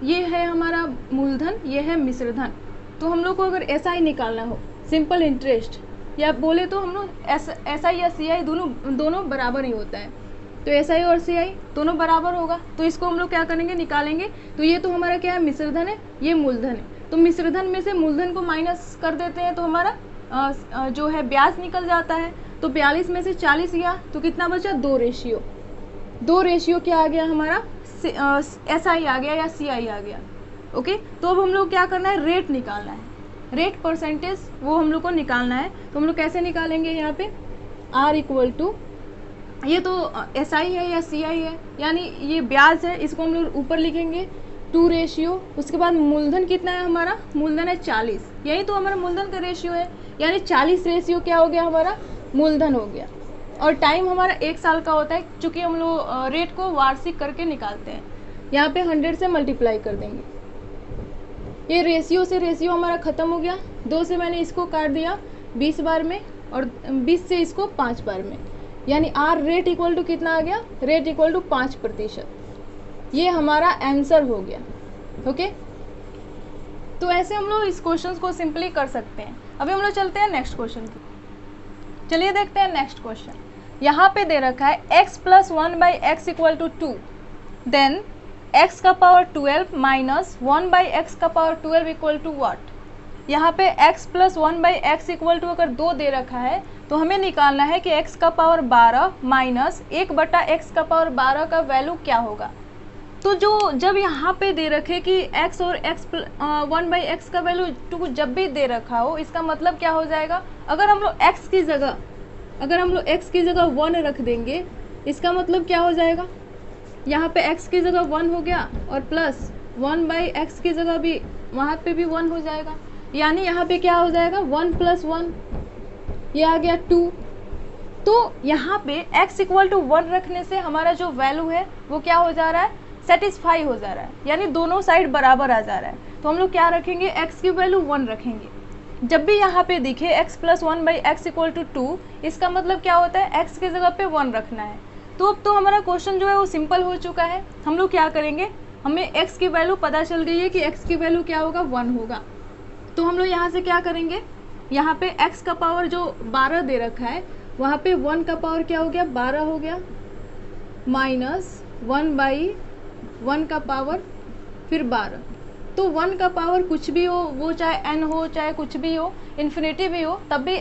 ये है हमारा मूलधन, ये है मिश्रधन। तो हम लोग को अगर SI निकालना हो, सिंपल इंटरेस्ट, या बोले तो हम लोग SI या CI दोनों बराबर ही होता है। तो SI और CI दोनों बराबर होगा, तो इसको हम लोग क्या करेंगे, निकालेंगे। तो ये तो हमारा क्या है, मिश्रधन है, ये मूलधन है। तो मिश्रधन में से मूलधन को माइनस कर देते हैं तो हमारा जो है ब्याज निकल जाता है। तो 42 में से 40 गया तो कितना बचा, 2 रेशियो। 2 रेशियो क्या आ गया हमारा, SI आ गया या CI आ गया। ओके, तो अब हम लोग क्या करना है, रेट निकालना है, रेट परसेंटेज वो हम लोग को निकालना है। तो हम लोग कैसे निकालेंगे, यहाँ पे R इक्वल टू, ये तो SI है या CI है, यानी ये ब्याज है, इसको हम लोग ऊपर लिखेंगे 2 रेशियो। उसके बाद मूलधन कितना है हमारा, मूलधन है 40, यही तो हमारा मूलधन का रेशियो है, यानी 40 रेशियो क्या हो गया हमारा, मूलधन हो गया। और टाइम हमारा 1 साल का होता है, चूँकि हम लोग रेट को वार्षिक करके निकालते हैं। यहाँ पे 100 से मल्टीप्लाई कर देंगे, ये रेशियो से रेशियो हमारा ख़त्म हो गया। 2 से मैंने इसको काट दिया 20 बार में, और 20 से इसको 5 बार में, यानी R रेट इक्वल टू कितना आ गया, रेट इक्वल टू 5%। ये हमारा आंसर हो गया। ओके, तो ऐसे हम लोग इस क्वेश्चन को सिंपली कर सकते हैं। अभी हम लोग चलते हैं नेक्स्ट क्वेश्चन की। चलिए देखते हैं नेक्स्ट क्वेश्चन। यहाँ पे दे रखा है x + 1/x = 2, देन x का पावर 12 माइनस 1/x का पावर 12 इक्वल टू व्हाट। यहाँ पे x + 1/x = अगर 2 दे रखा है तो हमें निकालना है कि x का पावर 12 माइनस 1/x का पावर 12 का वैल्यू क्या होगा। तो जब यहाँ पे दे रखे कि x और 1/x का वैल्यू 2 जब भी दे रखा हो, इसका मतलब क्या हो जाएगा, अगर हम लोग x की जगह 1 रख देंगे, इसका मतलब क्या हो जाएगा, यहाँ पे x की जगह 1 हो गया और प्लस 1/x की जगह भी वहाँ पे भी 1 हो जाएगा, यानी यहाँ पे क्या हो जाएगा 1 + 1, ये आ गया 2। तो यहाँ पे x = 1 रखने से हमारा जो वैल्यू है वो क्या हो जा रहा है, सेटिस्फाई हो जा रहा है, यानी दोनों साइड बराबर आ जा रहा है। तो हम लोग क्या रखेंगे, x की वैल्यू 1 रखेंगे। जब भी यहाँ पे दिखे x + 1/x = 2, इसका मतलब क्या होता है, x की जगह पे 1 रखना है। तो अब तो हमारा क्वेश्चन जो है वो सिंपल हो चुका है। हम लोग क्या करेंगे, हमें x की वैल्यू पता चल गई है कि x की वैल्यू क्या होगा, 1 होगा। तो हम लोग यहाँ से क्या करेंगे, यहाँ पे x का पावर जो 12 दे रखा है, वहाँ पे 1 का पावर क्या हो गया, 12 हो गया, माइनस 1/1 का पावर फिर 12। तो 1 का पावर कुछ भी हो, वो चाहे n हो चाहे कुछ भी हो, इन्फिनिटी भी हो, तब भी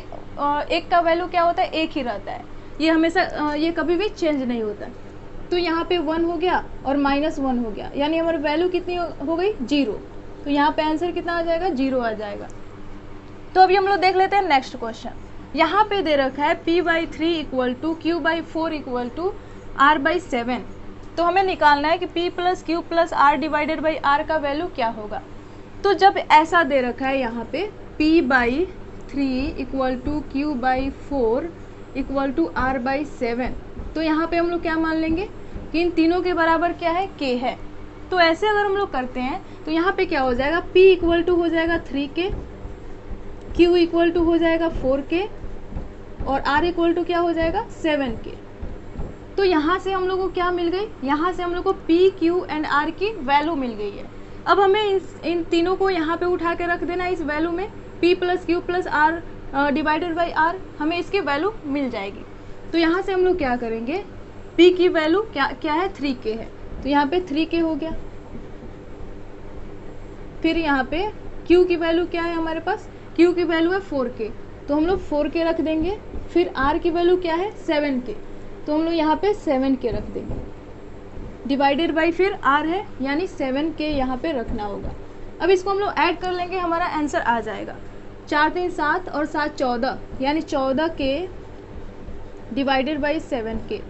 एक का वैल्यू क्या होता है, एक ही रहता है। ये हमेशा ये कभी भी चेंज नहीं होता। तो यहाँ पे 1 हो गया और -1 हो गया, यानी हमारी वैल्यू कितनी हो गई, 0। तो यहाँ पे आंसर कितना आ जाएगा, 0 आ जाएगा। तो अभी हम लोग देख लेते हैं नेक्स्ट क्वेश्चन। यहाँ पे दे रखा है p/3 = q/4 = r/7। तो हमें निकालना है कि p + q + r divided by r का वैल्यू क्या होगा। तो जब ऐसा दे रखा है यहाँ पे p/3 = q/4 = r/7, तो यहाँ पे हम लोग क्या मान लेंगे कि इन तीनों के बराबर क्या है, k है। तो ऐसे अगर हम लोग करते हैं तो यहाँ पे क्या हो जाएगा, p = हो जाएगा 3k, q = हो जाएगा 4k और r = क्या हो जाएगा, 7k। तो यहाँ से हम लोग को क्या मिल गई, यहाँ से हम लोग को p, q एंड r की वैल्यू मिल गई है। अब हमें इन तीनों को यहाँ पे उठा के रख देना इस वैल्यू में, p + q + r divided by r, हमें इसकी वैल्यू मिल जाएगी। तो यहाँ से हम लोग क्या करेंगे, p की वैल्यू क्या है, 3k है, तो यहाँ पे 3k हो गया। फिर यहाँ पे q की वैल्यू क्या है हमारे पास, q की वैल्यू है 4k, तो हम लोग 4k रख देंगे। फिर r की वैल्यू क्या है, 7k, तो हम लोग यहाँ पे 7k रख देंगे, डिवाइडेड बाई फिर r है, यानी 7k यहाँ पे रखना होगा। अब इसको हम लोग ऐड कर लेंगे, हमारा आंसर आ जाएगा 4 3 7 और 7 14, यानी 14k divided by 7k।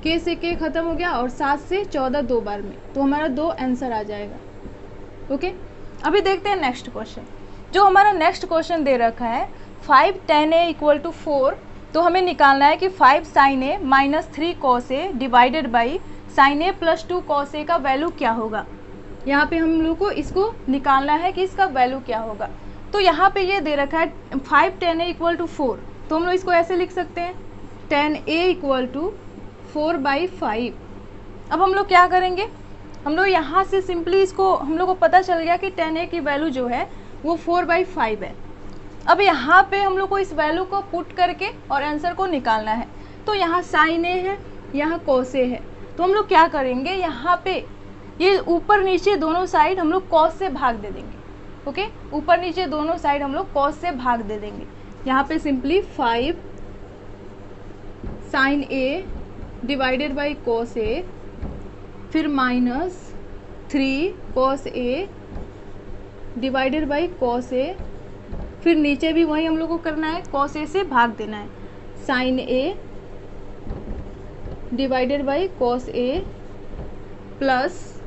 k से k खत्म हो गया और 7 से 14 दो बार में, तो हमारा 2 आंसर आ जाएगा। ओके, अभी देखते हैं नेक्स्ट क्वेश्चन। जो हमारा नेक्स्ट क्वेश्चन दे रखा है 5 tan a = 4, तो हमें निकालना है कि 5 sin a - 3 cos a divided by sin a + 2 cos a का वैल्यू क्या होगा। यहाँ पे हम लोग को इसको निकालना है कि इसका वैल्यू क्या होगा। तो यहाँ पे ये दे रखा है 5 tan a = 4, तो हम लोग इसको ऐसे लिख सकते हैं, tan a = 4/5। अब हम लोग क्या करेंगे, हम लोग यहाँ से सिंपली इसको, हम लोग को पता चल गया कि tan a की वैल्यू जो है वो 4/5 है। अब यहाँ पे हम लोग को इस वैल्यू को पुट करके और आंसर को निकालना है। तो यहाँ sin a है, यहाँ cos a है, तो हम लोग क्या करेंगे, यहाँ पे ये ऊपर नीचे दोनों साइड हम लोग cos से भाग दे देंगे। ओके, ऊपर नीचे दोनों साइड हम लोग cos से भाग दे देंगे। यहाँ पे simply 5 sin a divided by cos a, फिर -3 cos a divided by cos a, फिर नीचे भी वही हम लोग को करना है, cos a से भाग देना है, sin a divided by cos a plus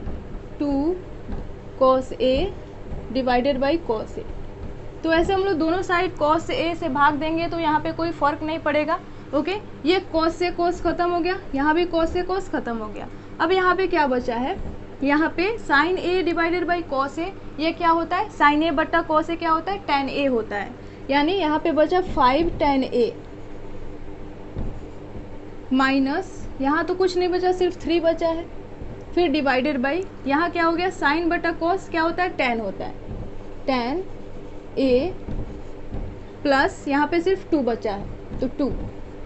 2 cos a divided by cos a। तो ऐसे हम लोग दोनों साइड cos a से भाग देंगे, तो यहाँ पे कोई फ़र्क नहीं पड़ेगा। ओके, ये cos से cos खत्म हो गया, यहाँ भी cos से cos खत्म हो गया। अब यहाँ पे क्या बचा है, यहाँ पे sin a divided by cos a, ये क्या होता है, sin a बट्टा cos a क्या होता है, tan a होता है। यानी यहाँ पे बचा 5 tan a माइनस, यहाँ तो कुछ नहीं बचा, सिर्फ 3 बचा है, फिर डिवाइडेड बाई, यहाँ क्या हो गया, sin बटा cos क्या होता है, tan होता है, tan a प्लस यहाँ पे सिर्फ 2 बचा है, तो 2।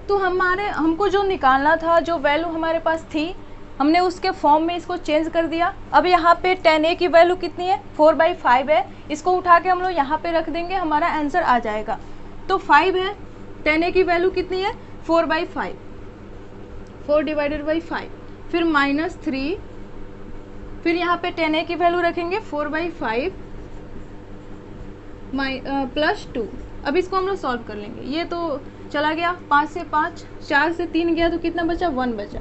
तो हमको जो निकालना था, जो वैल्यू हमारे पास थी, हमने उसके फॉर्म में इसको चेंज कर दिया। अब यहाँ पे tan a की वैल्यू कितनी है, 4/5 है, इसको उठा के हम लोग यहाँ पे रख देंगे, हमारा आंसर आ जाएगा। तो 5 है, tan a की वैल्यू कितनी है, 4/5, 4 डिवाइडेड बाई 5, फिर -3, फिर यहाँ पे tan a की वैल्यू रखेंगे 4/5 प्लस 2। अब इसको हम लोग सॉल्व कर लेंगे। ये तो चला गया, 5 से 5, 4 से 3 गया, तो कितना बचा, 1 बचा।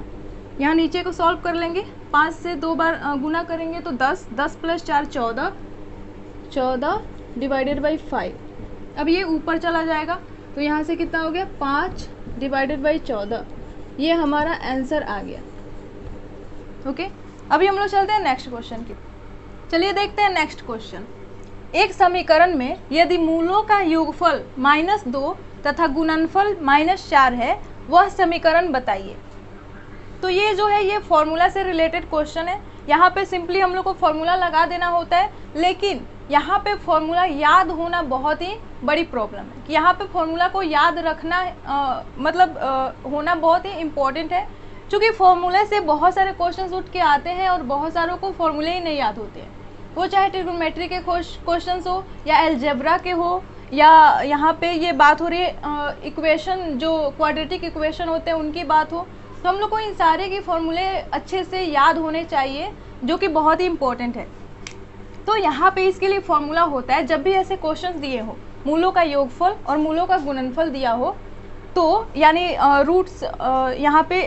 यहाँ नीचे को सॉल्व कर लेंगे, 5 से 2 बार गुना करेंगे तो 10, 10 + 4 14, 14 डिवाइडेड बाई 5। अब ये ऊपर चला जाएगा, तो यहाँ से कितना हो गया, 5 डिवाइडेड बाई 14, ये हमारा आंसर आ गया। ओके, अभी हम लोग चलते हैं नेक्स्ट क्वेश्चन की। चलिए देखते हैं नेक्स्ट क्वेश्चन। एक समीकरण में यदि मूलों का योगफल -2 तथा गुणनफल -4 है, वह समीकरण बताइए। तो ये जो है, ये फॉर्मूला से रिलेटेड क्वेश्चन है। यहाँ पे सिंपली हम लोग को फॉर्मूला लगा देना होता है, लेकिन यहाँ पे फॉर्मूला याद होना बहुत ही बड़ी प्रॉब्लम है कि यहाँ पे फॉर्मूला को याद रखना होना बहुत ही इम्पोर्टेंट है, क्योंकि फॉर्मूले से बहुत सारे क्वेश्चंस उठ के आते हैं और बहुत सारों को फॉर्मूले ही नहीं याद होते हैं, वो चाहे ट्रिग्नोमेट्री के क्वेश्चंस हो या अलजेब्रा के हो, या यहाँ पे ये बात हो रही है इक्वेशन जो क्वाड्रेटिक इक्वेशन होते हैं उनकी बात हो। तो हम लोग को इन सारे के फॉर्मूले अच्छे से याद होने चाहिए, जो कि बहुत ही इम्पोर्टेंट है। तो यहाँ पे इसके लिए फॉर्मूला होता है, जब भी ऐसे क्वेश्चंस दिए हो, मूलों का योगफल और मूलों का गुणनफल दिया हो, तो यानी रूट्स यहाँ पे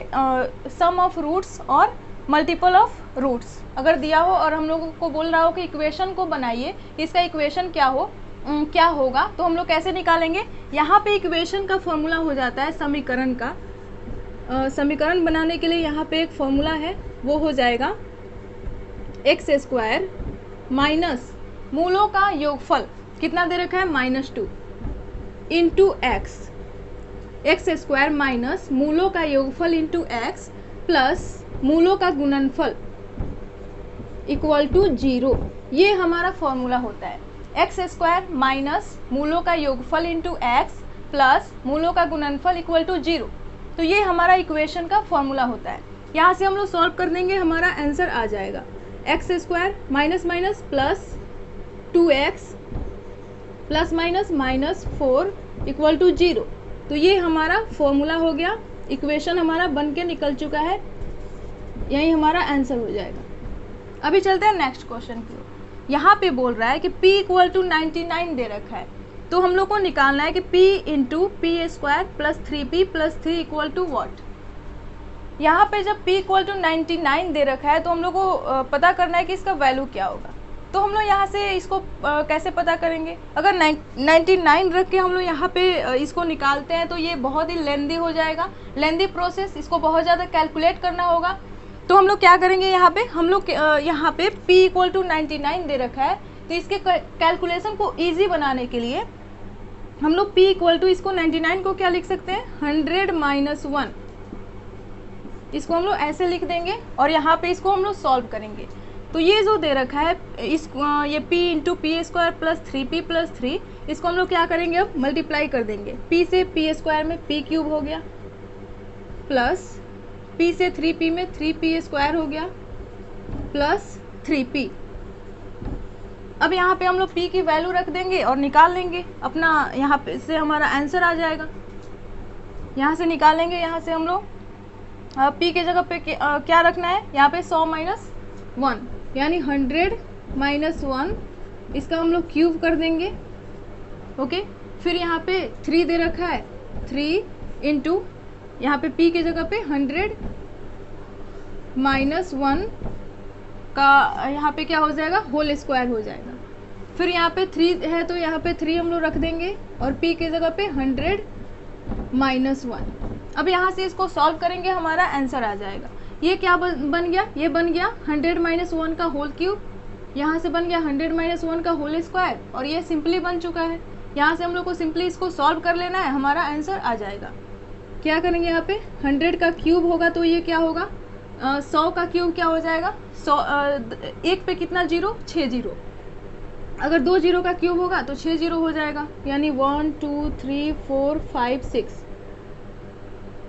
सम ऑफ रूट्स और मल्टीपल ऑफ रूट्स अगर दिया हो और हम लोगों को बोल रहा हो कि इक्वेशन को बनाइए, इसका इक्वेशन क्या होगा, तो हम लोग कैसे निकालेंगे। यहाँ पे इक्वेशन का फॉर्मूला हो जाता है समीकरण का। समीकरण बनाने के लिए यहाँ पे एक फॉर्मूला है, वो हो जाएगा एक्स स्क्वायर माइनस मूलों का योगफल कितना दे रखा है -2 इंटू एक्स स्क्वायर माइनस मूलों का योगफल इंटू एक्स प्लस मूलों का गुणनफल इक्वल टू 0। ये हमारा फॉर्मूला होता है, एक्स स्क्वायर माइनस मूलों का योगफल इंटू एक्स प्लस मूलों का गुणनफल इक्वल टू 0। तो ये हमारा इक्वेशन का फॉर्मूला होता है। यहाँ से हम लोग सॉल्व कर देंगे, हमारा आंसर आ जाएगा x square minus minus plus 2x plus minus -4 equal to 0। तो ये हमारा फॉर्मूला हो गया, इक्वेशन हमारा बन के निकल चुका है, यही हमारा आंसर हो जाएगा। अभी चलते हैं नेक्स्ट क्वेश्चन की ओर। यहाँ पे बोल रहा है कि p इक्वल टू 99 दे रखा है, तो हम लोग को निकालना है कि p into P square plus 3p plus 3 equal to what. यहाँ पे जब p इक्वल टू 99 दे रखा है तो हम लोग को पता करना है कि इसका वैल्यू क्या होगा। तो हम लोग यहाँ से इसको कैसे पता करेंगे, अगर 99 रख के हम लोग यहाँ पे इसको निकालते हैं तो ये बहुत ही लेंदी हो जाएगा, लेंदी प्रोसेस, इसको बहुत ज़्यादा कैलकुलेट करना होगा। तो हम लोग क्या करेंगे, यहाँ पे हम लोग यहाँ पे p इक्वल टू 99 दे रखा है, तो इसके कैलकुलेशन को ईजी बनाने के लिए हम लोग p इक्वल टू इसको 99 को क्या लिख सकते हैं 100 माइनस 1, इसको हम लोग ऐसे लिख देंगे और यहाँ पे इसको हम लोग सॉल्व करेंगे। तो ये जो दे रखा है ये p into P square plus 3p plus 3, इसको हम लोग क्या करेंगे, अब मल्टीप्लाई कर देंगे। p से p स्क्वायर में p क्यूब हो गया प्लस p से 3p में 3p स्क्वायर हो गया प्लस 3p। अब यहाँ पे हम लोग p की वैल्यू रख देंगे और निकाल लेंगे अपना, यहाँ पे से हमारा आंसर आ जाएगा। यहाँ से निकालेंगे, यहाँ से हम लोग p के जगह पे क्या रखना है, यहाँ पे 100 माइनस 1 यानी 100 माइनस 1, इसका हम लोग क्यूब कर देंगे। ओके, फिर यहाँ पे 3 दे रखा है, 3 इंटू यहाँ पे p के जगह पे 100 माइनस 1 का यहाँ पे क्या हो जाएगा, होल स्क्वायर हो जाएगा। फिर यहाँ पे 3 है तो यहाँ पे 3 हम लोग रख देंगे और p के जगह पे 100 माइनस 1। अब यहाँ से इसको सॉल्व करेंगे, हमारा आंसर आ जाएगा। ये क्या बन गया, ये बन गया 100 माइनस 1 का होल क्यूब, यहाँ से बन गया 100 माइनस 1 का होल स्क्वायर, और ये सिंपली बन चुका है। यहाँ से हम लोग को सिंपली इसको सॉल्व कर लेना है, हमारा आंसर आ जाएगा। क्या करेंगे, यहाँ पे 100 का क्यूब होगा तो ये क्या होगा, 100 का क्यूब क्या हो जाएगा, 100 एक पे कितना जीरो, 6 जीरो। अगर 2 जीरो का क्यूब होगा तो 6 जीरो हो जाएगा, यानी 1 2 3 4 5 6।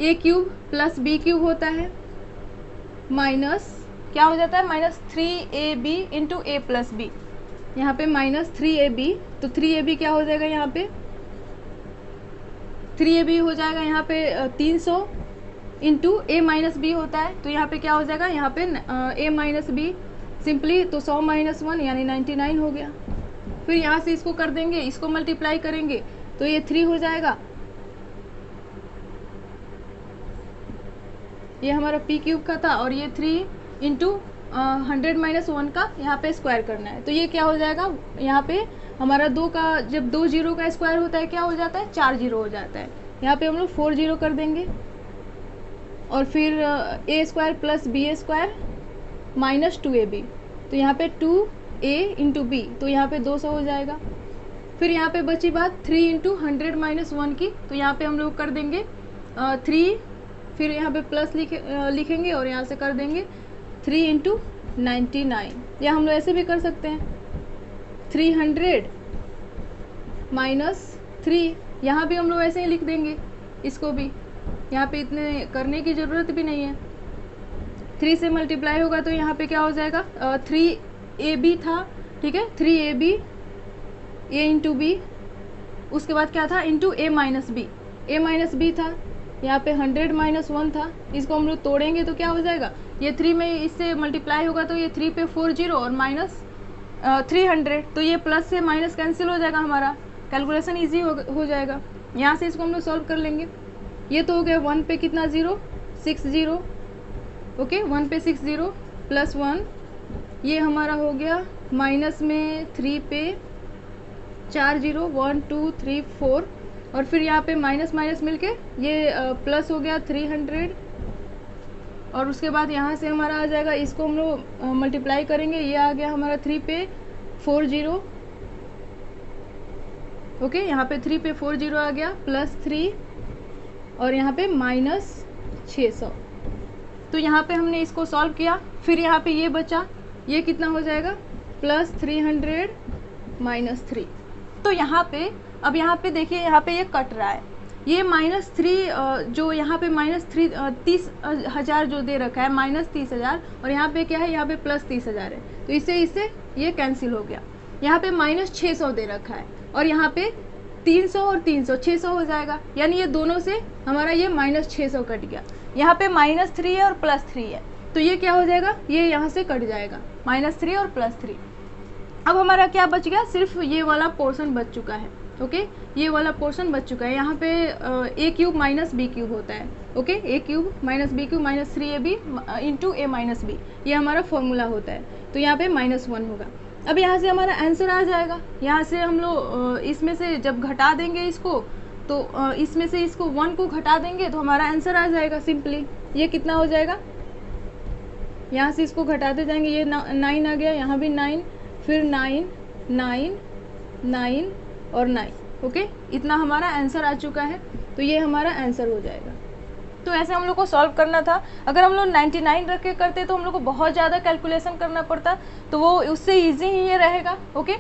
ए क्यूब प्लस बी क्यूब होता है माइनस क्या हो जाता है, -3ab इंटू ए प्लस बी। यहाँ पे -3ab, तो 3ab क्या हो जाएगा, यहाँ पे 3ab हो जाएगा, यहाँ पे 300 इंटू ए माइनस बी होता है, तो यहाँ पे क्या हो जाएगा, यहाँ पे ए माइनस बी सिंपली, तो 100 माइनस 1 यानी 99 हो गया। फिर यहाँ से इसको कर देंगे, इसको मल्टीप्लाई करेंगे तो ये 3 हो जाएगा, ये हमारा p क्यूब का था, और ये 3 इंटू 100 माइनस 1 का यहाँ पे स्क्वायर करना है, तो ये क्या हो जाएगा, यहाँ पे हमारा 2 का जब 2 जीरो का स्क्वायर होता है क्या हो जाता है, 4 जीरो हो जाता है। यहाँ पे हम लोग 4 जीरो कर देंगे, और फिर a square plus b square minus 2ab, तो यहाँ पे 2a इंटू बी, तो यहाँ पे 200 हो जाएगा। फिर यहाँ पे बची बात 3 इंटू 100 माइनस 1 की, तो यहाँ पे हम लोग कर देंगे 3, फिर यहाँ पे प्लस लिखेंगे और यहाँ से कर देंगे 3 इंटू 99, या हम लोग ऐसे भी कर सकते हैं 300 माइनस 3, यहाँ भी हम लोग ऐसे ही लिख देंगे इसको भी, यहाँ पे इतने करने की ज़रूरत भी नहीं है। 3 से मल्टीप्लाई होगा तो यहाँ पे क्या हो जाएगा, 3ab था, ठीक है, 3ab a इंटू बी, उसके बाद क्या था इंटू a माइनस बी था, यहाँ पे 100 माइनस 1 था, इसको हम लोग तोड़ेंगे तो क्या हो जाएगा, ये 3 में इससे मल्टीप्लाई होगा तो ये 3 पे 4 0 और माइनस 300, तो ये प्लस से माइनस कैंसिल हो जाएगा, हमारा कैलकुलेशन ईजी हो जाएगा। यहाँ से इसको हम लोग सॉल्व कर लेंगे। ये तो हो गया 1 पे कितना 0, 6 0, ओके, 1 पे 6 0 प्लस 1, ये हमारा हो गया माइनस में 3 पे 4 0, 1 2 3 4, और फिर यहाँ पे माइनस माइनस मिलके ये प्लस हो गया 300, और उसके बाद यहाँ से हमारा आ जाएगा, इसको हम लोग मल्टीप्लाई करेंगे, ये आ गया हमारा 3 पे 4 0, ओके, यहाँ पे 3 पे 4 0 आ गया प्लस 3, और यहाँ पे माइनस 600। तो यहाँ पे हमने इसको सॉल्व किया, फिर यहाँ पे ये बचा, ये कितना हो जाएगा प्लस 300 माइनस 3। तो यहाँ पे अब यहाँ पे देखिए, यहाँ पे ये कट रहा है, ये माइनस 3 जो यहाँ पे माइनस 30,000 जो दे रखा है माइनस 30,000, और यहाँ पे क्या है, यहाँ पे प्लस 30,000 है, तो इससे ये कैंसिल हो गया। यहाँ पे माइनस 600 दे रखा है और यहाँ पे 300 और 300 600 हो जाएगा, यानी ये दोनों से हमारा ये माइनस 600 कट गया। यहाँ पे माइनस 3 है और प्लस 3 है, तो ये क्या हो जाएगा, ये यहाँ से कट जाएगा, माइनस 3 और प्लस 3। अब हमारा क्या बच गया, सिर्फ ये वाला पोर्शन बच चुका है, ओके, ये वाला पोर्शन बच चुका है। यहाँ पे a cube minus B cube होता है, okay, a cube minus B cube minus 3ab into a minus B, ये हमारा फॉर्मूला होता है, तो यहाँ पे -1 होगा। अब यहाँ से हमारा आंसर आ जाएगा, यहाँ से हम लोग इसमें से जब घटा देंगे इसको, तो इसमें से इसको 1 को घटा देंगे तो हमारा आंसर आ जाएगा सिंपली। ये कितना हो जाएगा, यहाँ से इसको घटाते जाएंगे, ये 9 आ गया, यहाँ भी 9, फिर 9 9 9 और 9, ओके, इतना हमारा आंसर आ चुका है, तो ये हमारा आंसर हो जाएगा। तो ऐसे हम लोग को सॉल्व करना था। अगर हम लोग 99 रख के करते तो हम लोग को बहुत ज़्यादा कैलकुलेशन करना पड़ता, तो वो उससे ईजी ही ये रहेगा, ओके।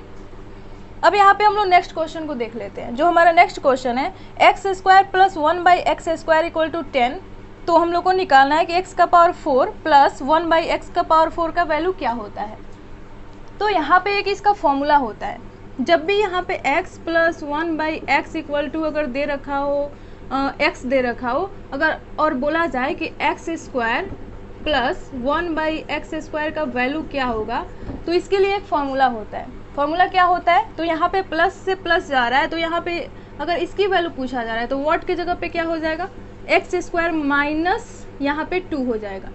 अब यहाँ पे हम लोग नेक्स्ट क्वेश्चन को देख लेते हैं। जो हमारा नेक्स्ट क्वेश्चन है, x square plus 1/x square equal to 10, तो हम लोग को निकालना है कि x का पावर 4 प्लस 1/x का पावर 4 का वैल्यू क्या होता है। तो यहाँ पे एक इसका फॉर्मूला होता है, जब भी यहाँ पे x plus 1/x equal to अगर दे रखा हो, x दे रखा हो अगर, और बोला जाए कि x square plus 1/x square का वैल्यू क्या होगा, तो इसके लिए एक फॉर्मूला होता है। फॉर्मूला क्या होता है, तो यहाँ पे प्लस से प्लस जा रहा है, तो यहाँ पे अगर इसकी वैल्यू पूछा जा रहा है तो व्हाट की जगह पे क्या हो जाएगा, x स्क्वायर माइनस यहाँ पे 2 हो जाएगा,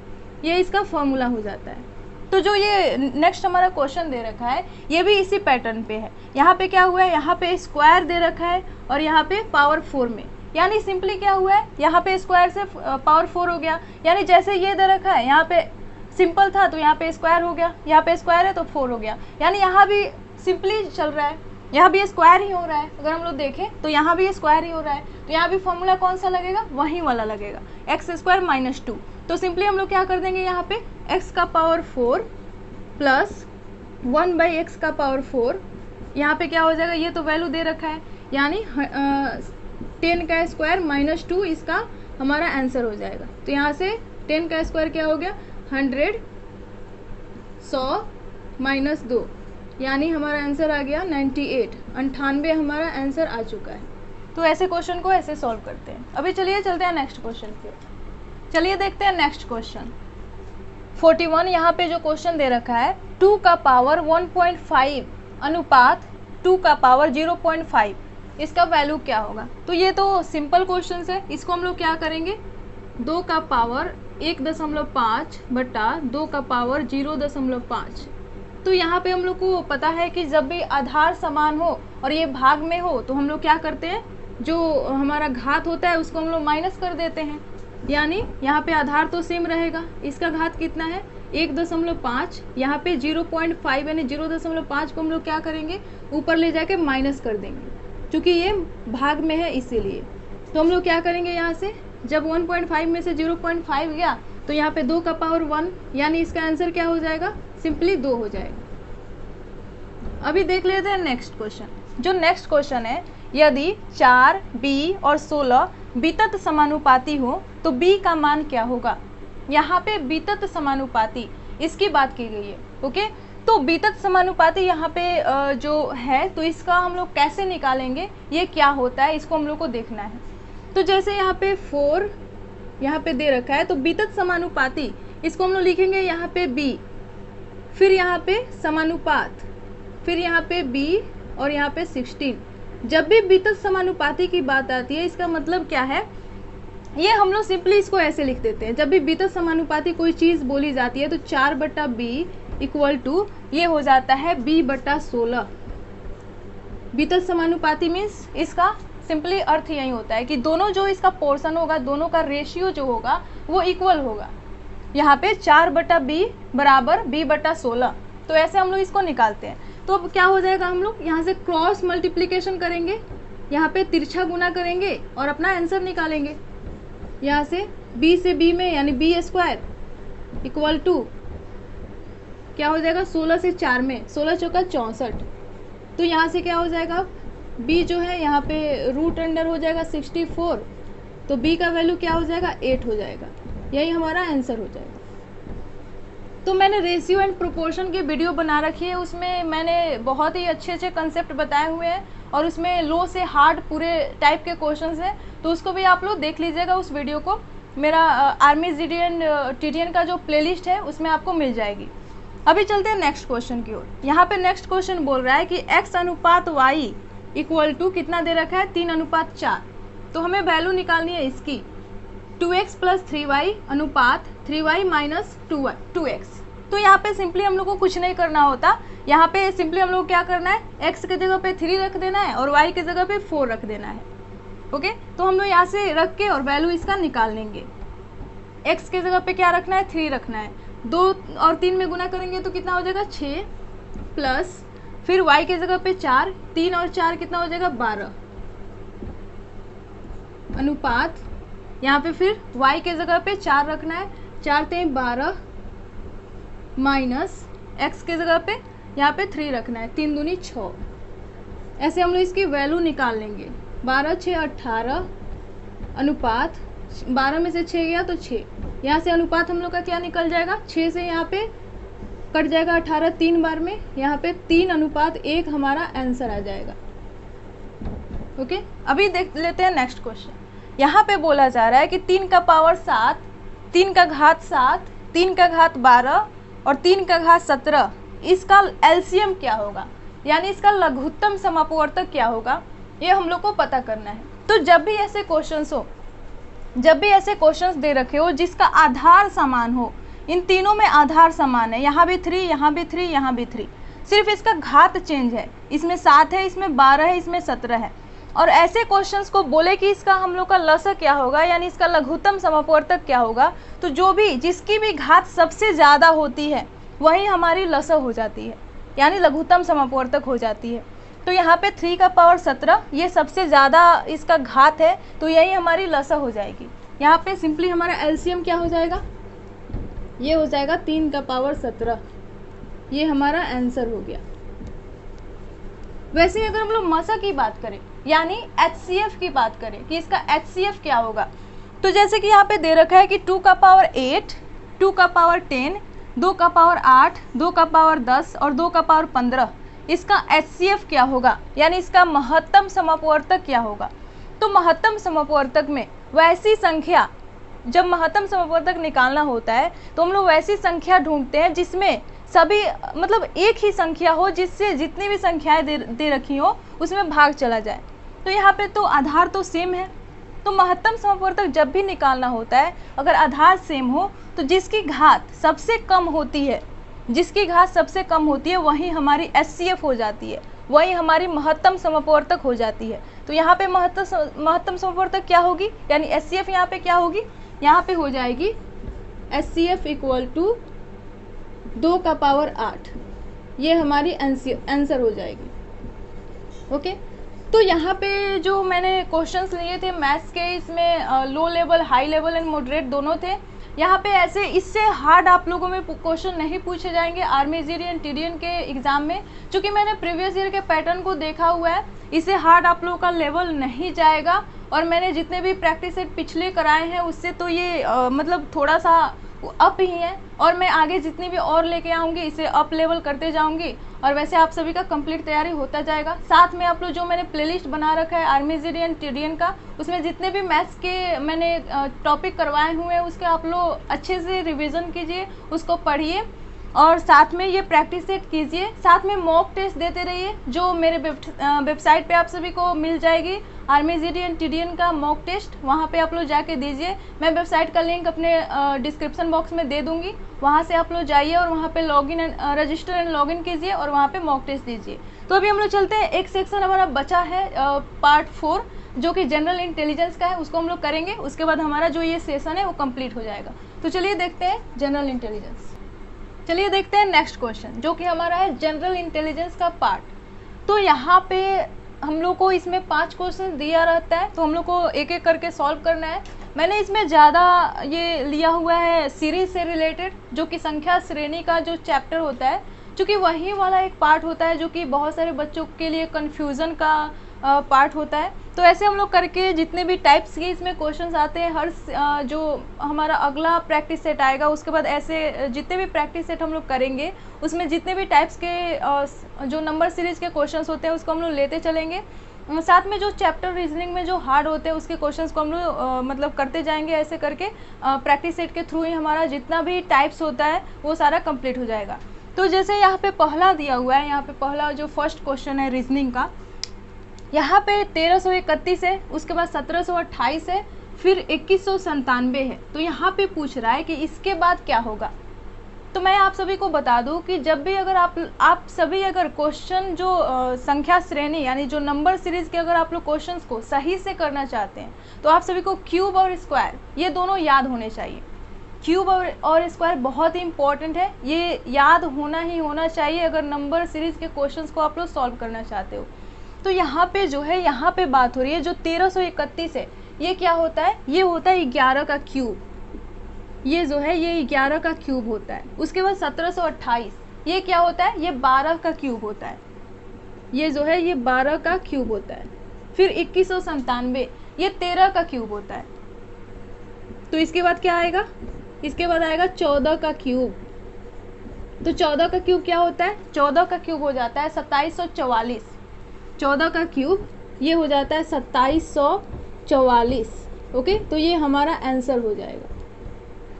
ये इसका फॉर्मूला हो जाता है। तो जो ये नेक्स्ट हमारा क्वेश्चन दे रखा है, ये भी इसी पैटर्न पे है। यहाँ पे क्या हुआ है, यहाँ पे स्क्वायर दे रखा है और यहाँ पे पावर 4 में, यानी सिंपली क्या हुआ है, यहाँ पे स्क्वायर से पावर 4 हो गया, यानी जैसे ये दे रखा है यहाँ पे सिंपल था तो यहाँ पे स्क्वायर हो गया, यहाँ पे स्क्वायर है तो 4 हो गया, यानी यहाँ भी सिंपली चल रहा है, यहाँ भी स्क्वायर ही हो रहा है। अगर हम लोग देखें तो यहाँ भी स्क्वायर ही हो रहा है, तो यहाँ भी फॉर्मूला कौन सा लगेगा, वही वाला लगेगा, एक्स स्क्वायर माइनस 2। तो सिंपली हम लोग क्या कर देंगे, यहाँ पे x का पावर 4 प्लस 1/x का पावर 4, यहाँ पे क्या हो जाएगा, ये तो वैल्यू दे रखा है, यानी 10 का स्क्वायर माइनस 2 इसका हमारा आंसर हो जाएगा। तो यहाँ से 10 का स्क्वायर क्या हो गया, 100 100 माइनस 2, यानी हमारा आंसर आ गया 98 हमारा आंसर आ चुका है। तो ऐसे क्वेश्चन को ऐसे सॉल्व करते हैं। अभी चलिए चलते हैं नेक्स्ट क्वेश्चन पे। चलिए देखते हैं नेक्स्ट क्वेश्चन 41। यहाँ पे जो क्वेश्चन दे रखा है 2 का पावर 1.5 अनुपात 2 का पावर 0.5, इसका वैल्यू क्या होगा। तो ये तो सिंपल क्वेश्चन है, इसको हम लोग क्या करेंगे, 2 का पावर 1.5 बटा 2 का पावर 0.5। तो यहाँ पे हम लोग को पता है कि जब भी आधार समान हो और ये भाग में हो तो हम लोग क्या करते हैं, जो हमारा घात होता है उसको हम लोग माइनस कर देते हैं, यानी यहाँ पे आधार तो सेम रहेगा, इसका घात कितना है 1.5, यहाँ पे 0.5 यानी 0.5 को हम लोग क्या करेंगे, ऊपर ले जाके माइनस कर देंगे, क्योंकि ये भाग में है इसीलिए। तो हम लोग क्या करेंगे, यहाँ से जब 1.5 में से 0.5 गया तो यहाँ पे 2 का पावर 1, यानी इसका आंसर क्या हो जाएगा, सिंपली 2 हो जाएगा। अभी देख लेते हैं नेक्स्ट क्वेश्चन। जो नेक्स्ट क्वेश्चन है, यदि 4, b और 16 वितत समानुपाती हो तो b का मान क्या होगा। यहाँ पे वितत समानुपाती इसकी बात की गई है। ओके, तो वितत समानुपाती यहाँ पे जो है, तो इसका हम लोग कैसे निकालेंगे, ये क्या होता है, इसको हम लोग को देखना है। तो जैसे यहाँ पे 4 यहाँ पे दे रखा है, तो वितत समानुपाती इसको हम लोग लिखेंगे यहाँ पे b, फिर यहाँ पे समानुपात, फिर यहाँ पे b और यहाँ पे 16। जब भी वितत समानुपाती की बात आती है, इसका मतलब क्या है, ये हम लोग सिंपली इसको ऐसे लिख देते हैं। जब भी वितत समानुपाती कोई चीज़ बोली जाती है तो 4/b इक्वल टू ये हो जाता है b/16। वितत समानुपाती मीन्स इसका सिंपली अर्थ यही होता है कि दोनों जो इसका पोर्शन होगा, दोनों का रेशियो जो होगा वो इक्वल होगा। यहाँ पे 4/b बराबर b/16, तो ऐसे हम लोग इसको निकालते हैं। तो अब क्या हो जाएगा, हम लोग यहाँ से क्रॉस मल्टीप्लिकेशन करेंगे, यहाँ पे तिरछा गुना करेंगे और अपना आंसर निकालेंगे। यहाँ से b से b में यानी b² इक्वल टू क्या हो जाएगा, 16 से 4 में 16 चौका 64। तो यहाँ से क्या हो जाएगा, b जो है यहाँ पे रूट अंडर हो जाएगा 64, तो b का वैल्यू क्या हो जाएगा, 8 हो जाएगा। यही हमारा आंसर हो जाएगा। तो मैंने रेशियो एंड प्रोपोर्शन की वीडियो बना रखी है, उसमें मैंने बहुत ही अच्छे अच्छे कंसेप्ट बताए हुए हैं और उसमें लो से हार्ड पूरे टाइप के क्वेश्चंस हैं, तो उसको भी आप लोग देख लीजिएगा उस वीडियो को। मेरा आर्मी जीडीएन टीटीएन का जो प्लेलिस्ट है उसमें आपको मिल जाएगी। अभी चलते हैं नेक्स्ट क्वेश्चन की ओर। यहाँ पे नेक्स्ट क्वेश्चन बोल रहा है कि x अनुपात y इक्वल टू कितना दे रखा है, 3:4। तो हमें वैल्यू निकालनी है इसकी, 2x + 3y अनुपात 3y - 2x। तो यहाँ पे सिंपली हम लोग को कुछ नहीं करना होता, यहाँ पे सिंपली हम लोग क्या करना है, x के जगह पे 3 रख देना है और y के जगह पे 4 रख देना है। ओके, तो हम लोग यहाँ से रख के और वैल्यू इसका निकाल लेंगे। x के जगह पे क्या रखना है, 3 रखना है। 2 और 3 में गुना करेंगे तो कितना हो जाएगा, 6 प्लस फिर y के जगह पे 4, 3 और 4 कितना हो जाएगा, 12 अनुपात यहाँ पे फिर y के जगह पे 4 रखना है, 4 3 12 माइनस x के जगह पे यहाँ पे 3 रखना है, 3 दूनी 6। ऐसे हम लोग इसकी वैल्यू निकाल लेंगे। 12 6 18 अनुपात 12 में से 6 गया तो 6, यहाँ से अनुपात हम लोग का क्या निकल जाएगा, 6 से यहाँ पे कट जाएगा 18 3 बार में, यहाँ पे 3:1 हमारा आंसर आ जाएगा। ओके, अभी देख लेते हैं नेक्स्ट क्वेश्चन। यहाँ पे बोला जा रहा है कि 3 का पावर 7, 3 का घात 7, 3 का घात 12 और 3 का घात 17, इसका एलसीएम क्या होगा, यानी इसका लघुत्तम समापवर्तक क्या होगा, ये हम लोग को पता करना है। तो जब भी ऐसे क्वेश्चंस हो, जब भी ऐसे क्वेश्चंस दे रखे हो जिसका आधार समान हो, इन तीनों में आधार समान है, यहाँ भी 3, यहाँ भी 3, यहाँ भी 3, सिर्फ इसका घात चेंज है, इसमें 7 है, इसमें 12 है, इसमें 17 है, और ऐसे क्वेश्चंस को बोले कि इसका हम लोग का लसक क्या होगा, यानी इसका लघुत्तम समापवर्तक क्या होगा, तो जो भी जिसकी भी घात सबसे ज़्यादा होती है वही हमारी लसक हो जाती है, यानी लघुत्तम समापवर्तक हो जाती है। तो यहाँ पे 3 का पावर 17 ये सबसे ज़्यादा इसका घात है, तो यही हमारी लसक हो जाएगी। यहाँ पे सिंपली हमारा एलसीएम क्या हो जाएगा, ये हो जाएगा 3 का पावर 17, ये हमारा आंसर हो गया। वैसे अगर हम लोग मसा की बात करें, यानी HCF की बात करें कि इसका HCF क्या होगा, तो जैसे कि यहाँ पे दे रखा है कि 2 का पावर 8, 2 का पावर 10, 2 का पावर 8, 2 का पावर 10 और 2 का पावर 15, इसका HCF क्या होगा, यानी इसका महत्तम समापवर्तक क्या होगा। तो महत्तम समापवर्तक में वैसी संख्या, जब महत्तम समापवर्तक निकालना होता है तो हम लोग वैसी संख्या ढूंढते हैं जिसमें सभी मतलब एक ही संख्या हो, जिससे जितनी भी संख्याएं दे रखी हो उसमें भाग चला जाए। तो यहाँ पे तो आधार तो सेम है, तो महत्तम समापवर्तक जब भी निकालना होता है, अगर आधार सेम हो तो जिसकी घात सबसे कम होती है, जिसकी घात सबसे कम होती है वही हमारी HCF हो जाती है, वही हमारी महत्तम समापवर्तक हो जाती है। तो यहाँ पे महत्तम समापवर्तक क्या होगी, यानी HCF यहाँ पे क्या होगी, यहाँ पे हो जाएगी HCF इक्वल टू 2 का पावर 8, ये हमारी आंसर हो जाएगी। ओके, तो यहाँ पे जो मैंने क्वेश्चंस लिए थे मैथ्स के, इसमें low level, high level and moderate दोनों थे। यहाँ पे ऐसे इससे हार्ड आप लोगों में क्वेश्चन नहीं पूछे जाएंगे आर्मी जीडी टीडीएन के एग्जाम में, क्योंकि मैंने प्रीवियस ईयर के पैटर्न को देखा हुआ है। इससे हार्ड आप लोगों का लेवल नहीं जाएगा, और मैंने जितने भी प्रैक्टिस सेट पिछले कराए हैं उससे तो ये मतलब थोड़ा सा अप ही है, और मैं आगे जितनी भी और लेके आऊँगी इसे अप लेवल करते जाऊँगी, और वैसे आप सभी का कंप्लीट तैयारी होता जाएगा। साथ में आप लोग जो मैंने प्लेलिस्ट बना रखा है आर्मी जीडी टीडीएन का, उसमें जितने भी मैथ्स के मैंने टॉपिक करवाए हुए हैं उसके आप लोग अच्छे से रिवीजन कीजिए, उसको पढ़िए, और साथ में ये प्रैक्टिस सेट कीजिए। साथ में मॉक टेस्ट देते रहिए, जो मेरे वेबसाइट पे आप सभी को मिल जाएगी आर्मी जीडी टीडीएन का मॉक टेस्ट, वहाँ पे आप लोग जाके दीजिए। मैं वेबसाइट का लिंक अपने डिस्क्रिप्शन बॉक्स में दे दूँगी, वहाँ से आप लोग जाइए और वहाँ पे रजिस्टर एंड लॉगिन कीजिए और वहाँ पे मॉक टेस्ट दीजिए। तो अभी हम लोग चलते हैं, एक सेक्शन हमारा बचा है पार्ट 4 जो कि जनरल इंटेलिजेंस का है, उसको हम लोग करेंगे। उसके बाद हमारा जो ये सेशन है वो कंप्लीट हो जाएगा। तो चलिए देखते हैं जनरल इंटेलिजेंस। चलिए देखते हैं नेक्स्ट क्वेश्चन जो कि हमारा है जनरल इंटेलिजेंस का पार्ट। तो यहाँ पे हम लोग को इसमें 5 क्वेश्चन दिया रहता है, तो हम लोग को एक एक करके सॉल्व करना है। मैंने इसमें ज़्यादा ये लिया हुआ है सीरीज से रिलेटेड, जो कि संख्या श्रेणी का जो चैप्टर होता है, क्योंकि वही वाला एक पार्ट होता है जो कि बहुत सारे बच्चों के लिए कन्फ्यूज़न का पार्ट होता है। तो ऐसे हम लोग करके जितने भी टाइप्स के इसमें क्वेश्चंस आते हैं, हर जो हमारा अगला प्रैक्टिस सेट आएगा उसके बाद ऐसे जितने भी प्रैक्टिस सेट हम लोग करेंगे उसमें जितने भी टाइप्स के जो नंबर सीरीज के क्वेश्चंस होते हैं उसको हम लोग लेते चलेंगे। साथ में जो चैप्टर रीजनिंग में जो हार्ड होते हैं उसके क्वेश्चंस को हम लोग मतलब करते जाएंगे। ऐसे करके प्रैक्टिस सेट के थ्रू ही हमारा जितना भी टाइप्स होता है वो सारा कंप्लीट हो जाएगा। तो जैसे यहाँ पे पहला दिया हुआ है, यहाँ पे पहला जो फर्स्ट क्वेश्चन है रीजनिंग का, यहाँ पे 1331 है, उसके बाद 1728 है, फिर 2197 है। तो यहाँ पे पूछ रहा है कि इसके बाद क्या होगा। तो मैं आप सभी को बता दूं कि जब भी अगर आप सभी अगर क्वेश्चन जो संख्या श्रेणी यानी जो नंबर सीरीज के अगर आप लोग क्वेश्चंस को सही से करना चाहते हैं तो आप सभी को क्यूब और स्क्वायर ये दोनों याद होने चाहिए। क्यूब और स्क्वायर बहुत ही इंपॉर्टेंट है, ये याद होना ही होना चाहिए अगर नंबर सीरीज के क्वेश्चंस को आप लोग सॉल्व करना चाहते हो। तो यहाँ पे जो है यहाँ पे बात हो रही है जो 1331 है, ये क्या होता है, ये होता है 11 का क्यूब। ये जो है ये 11 का क्यूब होता है। उसके बाद 1728 ये क्या होता है, ये 12 का क्यूब होता है। ये जो है ये 12 का क्यूब होता है। फिर 2197 ये 13 का क्यूब होता है। तो इसके बाद क्या आएगा, इसके बाद आएगा 14 का क्यूब। तो 14 का क्यूब क्या होता है, 14 का क्यूब हो जाता है 2744। 14 का क्यूब ये हो जाता है 2744। ओके, तो ये हमारा आंसर हो जाएगा।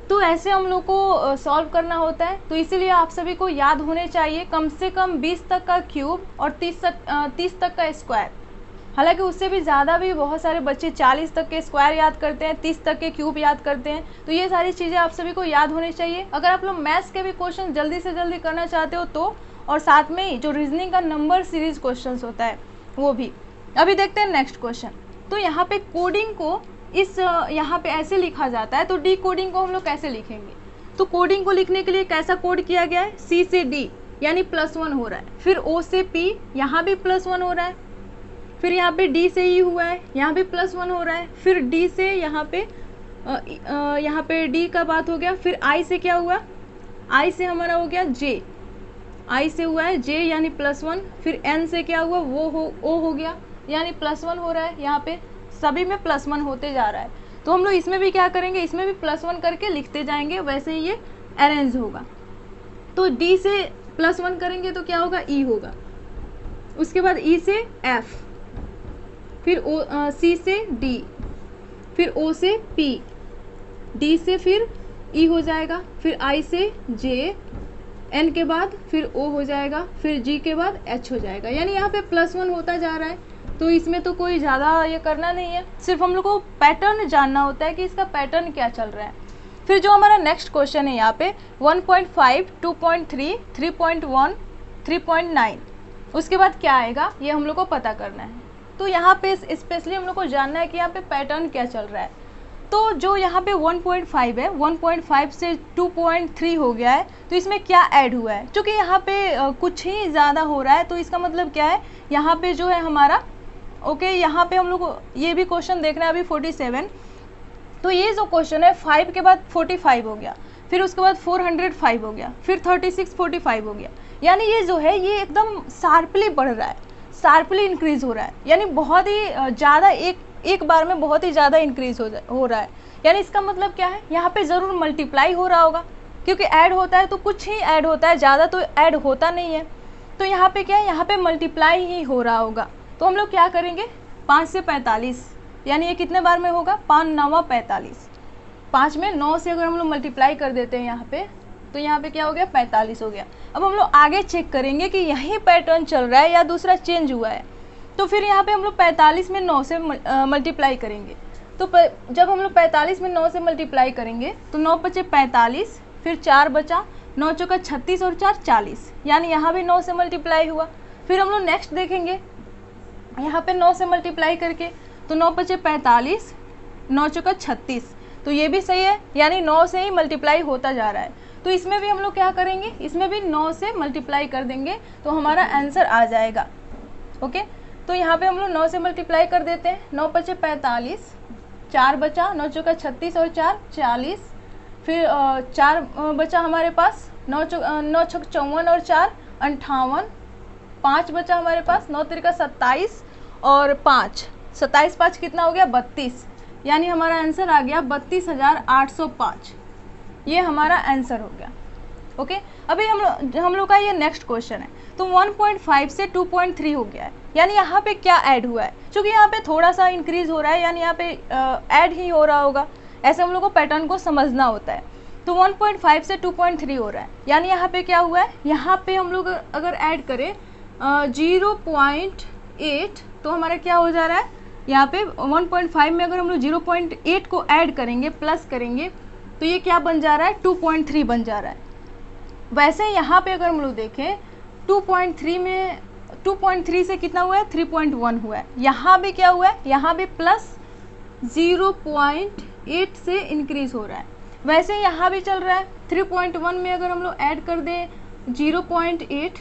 तो ऐसे हम लोग को सॉल्व करना होता है, तो इसीलिए आप सभी को याद होने चाहिए कम से कम 20 तक का क्यूब और 30 तक का स्क्वायर। हालांकि उससे भी ज़्यादा भी बहुत सारे बच्चे 40 तक के स्क्वायर याद करते हैं, 30 तक के क्यूब याद करते हैं। तो ये सारी चीज़ें आप सभी को याद होनी चाहिए अगर आप लोग मैथ्स के भी क्वेश्चन जल्दी से जल्दी करना चाहते हो तो, और साथ में ही जो रीजनिंग का नंबर सीरीज क्वेश्चन होता है वो भी। अभी देखते हैं नेक्स्ट क्वेश्चन। तो यहाँ पे कोडिंग को इस यहाँ पे ऐसे लिखा जाता है, तो डी कोडिंग को हम लोग कैसे लिखेंगे। तो कोडिंग को लिखने के लिए कैसा कोड किया गया है, सी से डी यानी +1 हो रहा है, फिर ओ से पी यहाँ भी +1 हो रहा है, फिर यहाँ पे डी से ई हुआ है, यहाँ भी +1 हो रहा है, फिर डी से यहाँ पे डी का बात हो गया, फिर आई से क्या हुआ, आई से हमारा हो गया जे, आई से हुआ है जे यानी +1, फिर एन से क्या हुआ ओ हो गया यानी +1 हो रहा है। यहाँ पे सभी में +1 होते जा रहा है, तो हम लोग इसमें भी क्या करेंगे, इसमें भी +1 करके लिखते जाएंगे, वैसे ही ये अरेंज होगा। तो डी से +1 करेंगे तो क्या होगा, ई होगा, उसके बाद ई से एफ, फिर सी से डी, फिर ओ से पी, डी से फिर ई हो जाएगा, फिर आई से जे, एन के बाद फिर ओ हो जाएगा, फिर जी के बाद एच हो जाएगा। यानी यहाँ पे +1 होता जा रहा है, तो इसमें तो कोई ज़्यादा ये करना नहीं है, सिर्फ हम लोग को पैटर्न जानना होता है कि इसका पैटर्न क्या चल रहा है। फिर जो हमारा नेक्स्ट क्वेश्चन है यहाँ पे 1.5, 2.3, 3.1, 3.9, उसके बाद क्या आएगा ये हम लोग को पता करना है। तो यहाँ पे स्पेशली हम लोग को जानना है कि यहाँ पे पैटर्न क्या चल रहा है। तो जो यहाँ पे 1.5 है, 1.5 से 2.3 हो गया है, तो इसमें क्या ऐड हुआ है, क्योंकि यहाँ पे कुछ ही ज़्यादा हो रहा है, तो इसका मतलब क्या है, यहाँ पे जो है हमारा ओके यहाँ पे हम लोग को ये भी क्वेश्चन देखना है अभी 47। तो ये जो क्वेश्चन है 5 के बाद 45 हो गया, फिर उसके बाद 405 हो गया, फिर 36 45 हो गया, यानी ये जो है ये एकदम शार्पली बढ़ रहा है, शार्पली इंक्रीज हो रहा है, यानी बहुत ही ज़्यादा एक बार में बहुत ही ज़्यादा इंक्रीज हो रहा है। यानी इसका मतलब क्या है, यहाँ पे ज़रूर मल्टीप्लाई हो रहा होगा, क्योंकि ऐड होता है तो कुछ ही ऐड होता है, ज़्यादा तो ऐड होता नहीं है। तो यहाँ पे क्या है, यहाँ पे मल्टीप्लाई ही हो रहा होगा। तो हम लोग क्या करेंगे, 5 से 45, यानी ये कितने बार में होगा, 5 9 45, 5 में 9 से अगर हम लोग मल्टीप्लाई कर देते हैं यहाँ पे, तो यहाँ पे क्या हो गया, 45 हो गया। अब हम लोग आगे चेक करेंगे कि यही पैटर्न चल रहा है या दूसरा चेंज हुआ है। तो फिर यहाँ पे हम लोग 45 में 9 से मल्टीप्लाई करेंगे। तो जब हम लोग 45 में 9 से मल्टीप्लाई करेंगे तो 9 बचे 45, फिर 4 बचा, 9 चौका 36 और 4 40, यानी यहाँ भी 9 से मल्टीप्लाई हुआ। फिर हम लोग नेक्स्ट देखेंगे यहाँ पे 9 से मल्टीप्लाई करके, तो 9 बचे 45, 9 चौका 36, तो ये भी सही है, यानी 9 से ही मल्टीप्लाई होता जा रहा है। तो इसमें भी हम लोग क्या करेंगे, इसमें भी 9 से मल्टीप्लाई कर देंगे तो हमारा आंसर आ जाएगा। ओके, तो यहाँ पे हम लोग 9 से मल्टीप्लाई कर देते हैं, 9 बचे 45, 4 बचा, 9 चौका 36 और 4 40, फिर 4 बचा हमारे पास, 9 छक 54 और 4 58, 5 बचा हमारे पास, 9 तिरका 27 और 5 27 5 कितना हो गया, 32, यानी हमारा आंसर आ गया 32,805। ये हमारा आंसर हो गया। ओके, अभी हम लोग का ये नेक्स्ट क्वेश्चन है। तो 1.5 से 2.3 हो गया है, यानी यहाँ पे क्या ऐड हुआ है, क्योंकि यहाँ पे थोड़ा सा इंक्रीज हो रहा है, यानी यहाँ पे ऐड ही हो रहा होगा, ऐसे हम लोग को पैटर्न को समझना होता है। तो 1.5 से 2.3 हो रहा है, यानी यहाँ पे क्या हुआ है, यहाँ पे हम लोग अगर ऐड करें 0.8, तो हमारा क्या हो जा रहा है, यहाँ पे 1.5 में अगर हम लोग 0.8 को ऐड करेंगे, प्लस करेंगे, तो ये क्या बन जा रहा है, 2.3 बन जा रहा है। वैसे यहाँ पे अगर हम लोग देखें 2.3 में 2.3 से कितना हुआ है, 3.1 हुआ है। यहाँ भी क्या हुआ है, यहाँ भी प्लस 0.8 से इंक्रीज हो रहा है। वैसे यहाँ भी चल रहा है, 3.1 में अगर हम लोग ऐड कर दें 0.8,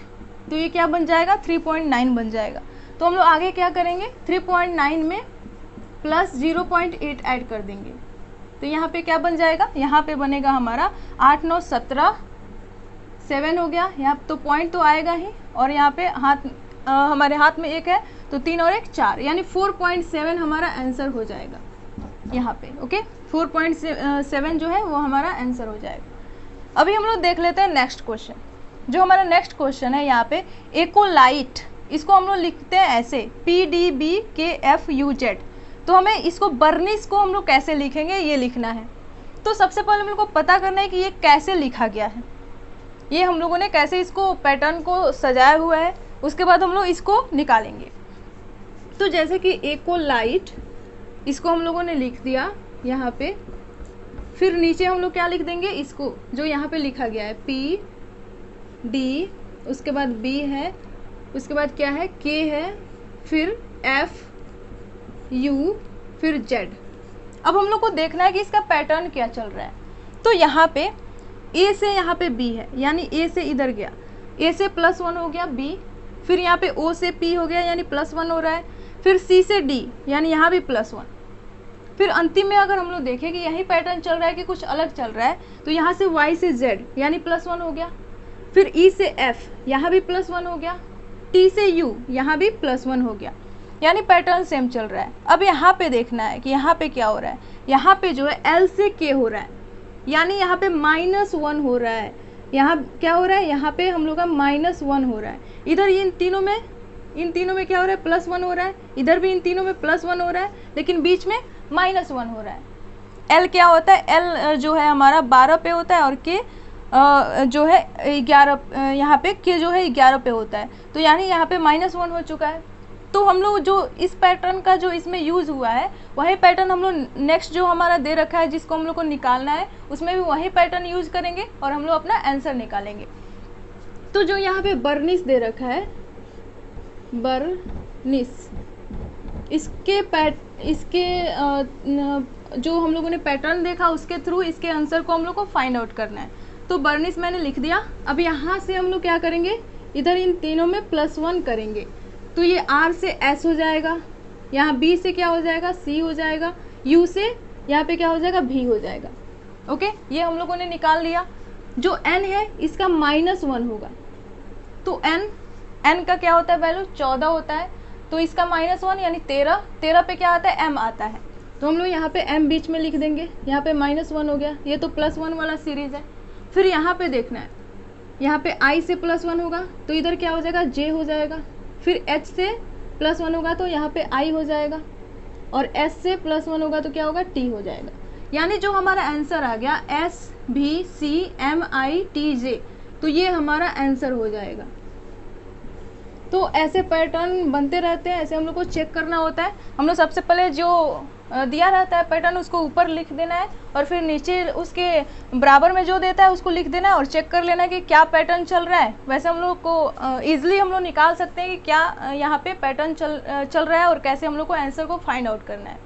तो ये क्या बन जाएगा, 3.9 बन जाएगा। तो हम लोग आगे क्या करेंगे, 3.9 में प्लस 0.8 ऐड कर देंगे, तो यहाँ पे क्या बन जाएगा, यहाँ पे बनेगा हमारा 8 9 17, 7 हो गया, यहाँ तो पॉइंट तो आएगा ही, और यहाँ पे हमारे हाथ में 1 है, तो 3 और 1 4, यानी 4.7 हमारा आंसर हो जाएगा यहाँ पे। ओके, 4.7 जो है वो हमारा आंसर हो जाएगा। अभी हम लोग देख लेते हैं नेक्स्ट क्वेश्चन। जो हमारा नेक्स्ट क्वेश्चन है यहाँ पे एकोलाइट, इसको हम लोग लिखते हैं ऐसे PDBKFUZ। तो हमें इसको बर्निश को हम लोग कैसे लिखेंगे ये लिखना है। तो सबसे पहले हम लोग को पता करना है कि ये कैसे लिखा गया है, ये हम लोगों ने कैसे इसको पैटर्न को सजाया हुआ है, उसके बाद हम लोग इसको निकालेंगे। तो जैसे कि एकोलाइट, इसको हम लोगों ने लिख दिया यहाँ पे, फिर नीचे हम लोग क्या लिख देंगे, इसको जो यहाँ पे लिखा गया है PD, उसके बाद B है, उसके बाद क्या है K है, फिर FU, फिर Z। अब हम लोग को देखना है कि इसका पैटर्न क्या चल रहा है। तो यहाँ पे A से यहाँ पे B है, यानी A से इधर गया, A से +1 हो गया B, फिर यहाँ पे O से P हो गया, यानी +1 हो रहा है, फिर C से D, यानी यहाँ भी +1, फिर अंतिम में अगर हम लोग देखें कि यही पैटर्न चल रहा है कि कुछ अलग चल रहा है, तो यहाँ से Y से Z, यानी +1 हो गया, फिर E से F, यहाँ भी +1 हो गया, T से U, यहाँ भी +1 हो गया, यानी पैटर्न सेम चल रहा है। अब यहाँ पे देखना है कि यहाँ पे क्या हो रहा है, यहाँ पे जो है L से K हो रहा है, यानी यहाँ पे -1 हो रहा है, यहाँ क्या हो रहा है, यहाँ पे हम लोग का -1 हो रहा है। इधर इन तीनों में क्या हो रहा है, +1 हो रहा है, इधर भी इन तीनों में +1 हो रहा है, लेकिन बीच में -1 हो रहा है। L क्या होता है, L जो है हमारा 12 पे होता है, और K जो है 11, यहाँ पे K जो है 11 पे होता है, तो यानी यहाँ पे -1 हो चुका है। तो हम लोग जो इस पैटर्न का जो इसमें यूज़ हुआ है, वही पैटर्न हम लोग नेक्स्ट जो हमारा दे रखा है जिसको हम लोग को निकालना है, उसमें भी वही पैटर्न यूज़ करेंगे और हम लोग अपना आंसर निकालेंगे। तो जो यहाँ पे बर्निश दे रखा है, बर्निश, इसके जो हम लोगों ने पैटर्न देखा उसके थ्रू इसके आंसर को हम लोग को फाइंड आउट करना है। तो बर्निश मैंने लिख दिया। अब यहाँ से हम लोग क्या करेंगे, इधर इन तीनों में +1 करेंगे, तो ये R से S हो जाएगा, यहाँ B से क्या हो जाएगा, C हो जाएगा, U से यहाँ पे क्या हो जाएगा, भी हो जाएगा। ओके, ये हम लोगों ने निकाल लिया। जो n है इसका -1 होगा, तो n का क्या होता है वैल्यू, 14 होता है, तो इसका -1 यानी 13 पे क्या आता है, m आता है, तो हम लोग यहाँ पे m बीच में लिख देंगे। यहाँ पे -1 हो गया, ये तो +1 वाला सीरीज है। फिर यहाँ पे देखना है, यहाँ पे i से +1 होगा तो इधर क्या हो जाएगा, j हो जाएगा। फिर h से +1 होगा तो यहाँ पे i हो जाएगा, और s से +1 होगा तो क्या होगा, t हो जाएगा। यानी जो हमारा आंसर आ गया SBCMITJ, तो ये हमारा आंसर हो जाएगा। तो ऐसे पैटर्न बनते रहते हैं, ऐसे हम लोग को चेक करना होता है। हम लोग सबसे पहले जो दिया रहता है पैटर्न उसको ऊपर लिख देना है, और फिर नीचे उसके बराबर में जो देता है उसको लिख देना है, और चेक कर लेना है कि क्या पैटर्न चल रहा है। वैसे हम लोग को ईजिली हम लोग निकाल सकते हैं कि क्या यहाँ पे पैटर्न चल रहा है और कैसे हम लोग को आंसर को फाइंड आउट करना है।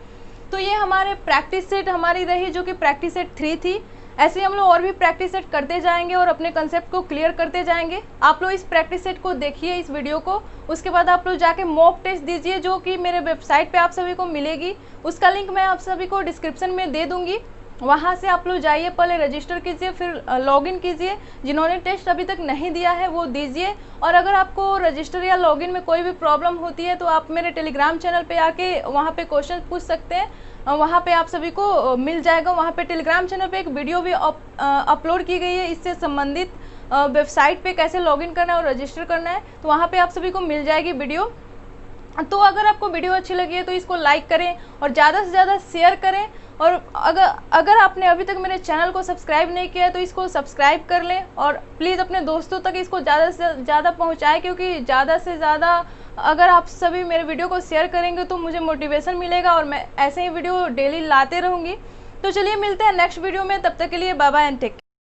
तो ये हमारे प्रैक्टिस सेट हमारी रही, जो कि प्रैक्टिस सेट 3 थी। ऐसे हम लोग और भी प्रैक्टिस सेट करते जाएंगे और अपने कंसेप्ट को क्लियर करते जाएंगे। आप लोग इस प्रैक्टिस सेट को देखिए, इस वीडियो को, उसके बाद आप लोग जाके मॉक टेस्ट दीजिए, जो कि मेरे वेबसाइट पे आप सभी को मिलेगी। उसका लिंक मैं आप सभी को डिस्क्रिप्शन में दे दूंगी, वहाँ से आप लोग जाइए, पहले रजिस्टर कीजिए, फिर लॉगिन कीजिए। जिन्होंने टेस्ट अभी तक नहीं दिया है वो दीजिए। और अगर आपको रजिस्टर या लॉगिन में कोई भी प्रॉब्लम होती है तो आप मेरे टेलीग्राम चैनल पे आके वहाँ पे क्वेश्चन पूछ सकते हैं, वहाँ पे आप सभी को मिल जाएगा। वहाँ पे टेलीग्राम चैनल पे एक वीडियो भी अपलोड की गई है इससे संबंधित, वेबसाइट पे कैसे लॉगिन करना है और रजिस्टर करना है, तो वहाँ पे आप सभी को मिल जाएगी वीडियो। तो अगर आपको वीडियो अच्छी लगी है तो इसको लाइक करें और ज़्यादा से ज़्यादा शेयर करें। और अगर आपने अभी तक मेरे चैनल को सब्सक्राइब नहीं किया है तो इसको सब्सक्राइब कर लें, और प्लीज़ अपने दोस्तों तक इसको ज़्यादा से ज़्यादा पहुँचाएँ, क्योंकि ज़्यादा से ज़्यादा अगर आप सभी मेरे वीडियो को शेयर करेंगे तो मुझे मोटिवेशन मिलेगा, और मैं ऐसे ही वीडियो डेली लाते रहूँगी। तो चलिए मिलते हैं नेक्स्ट वीडियो में, तब तक के लिए bye bye and take care.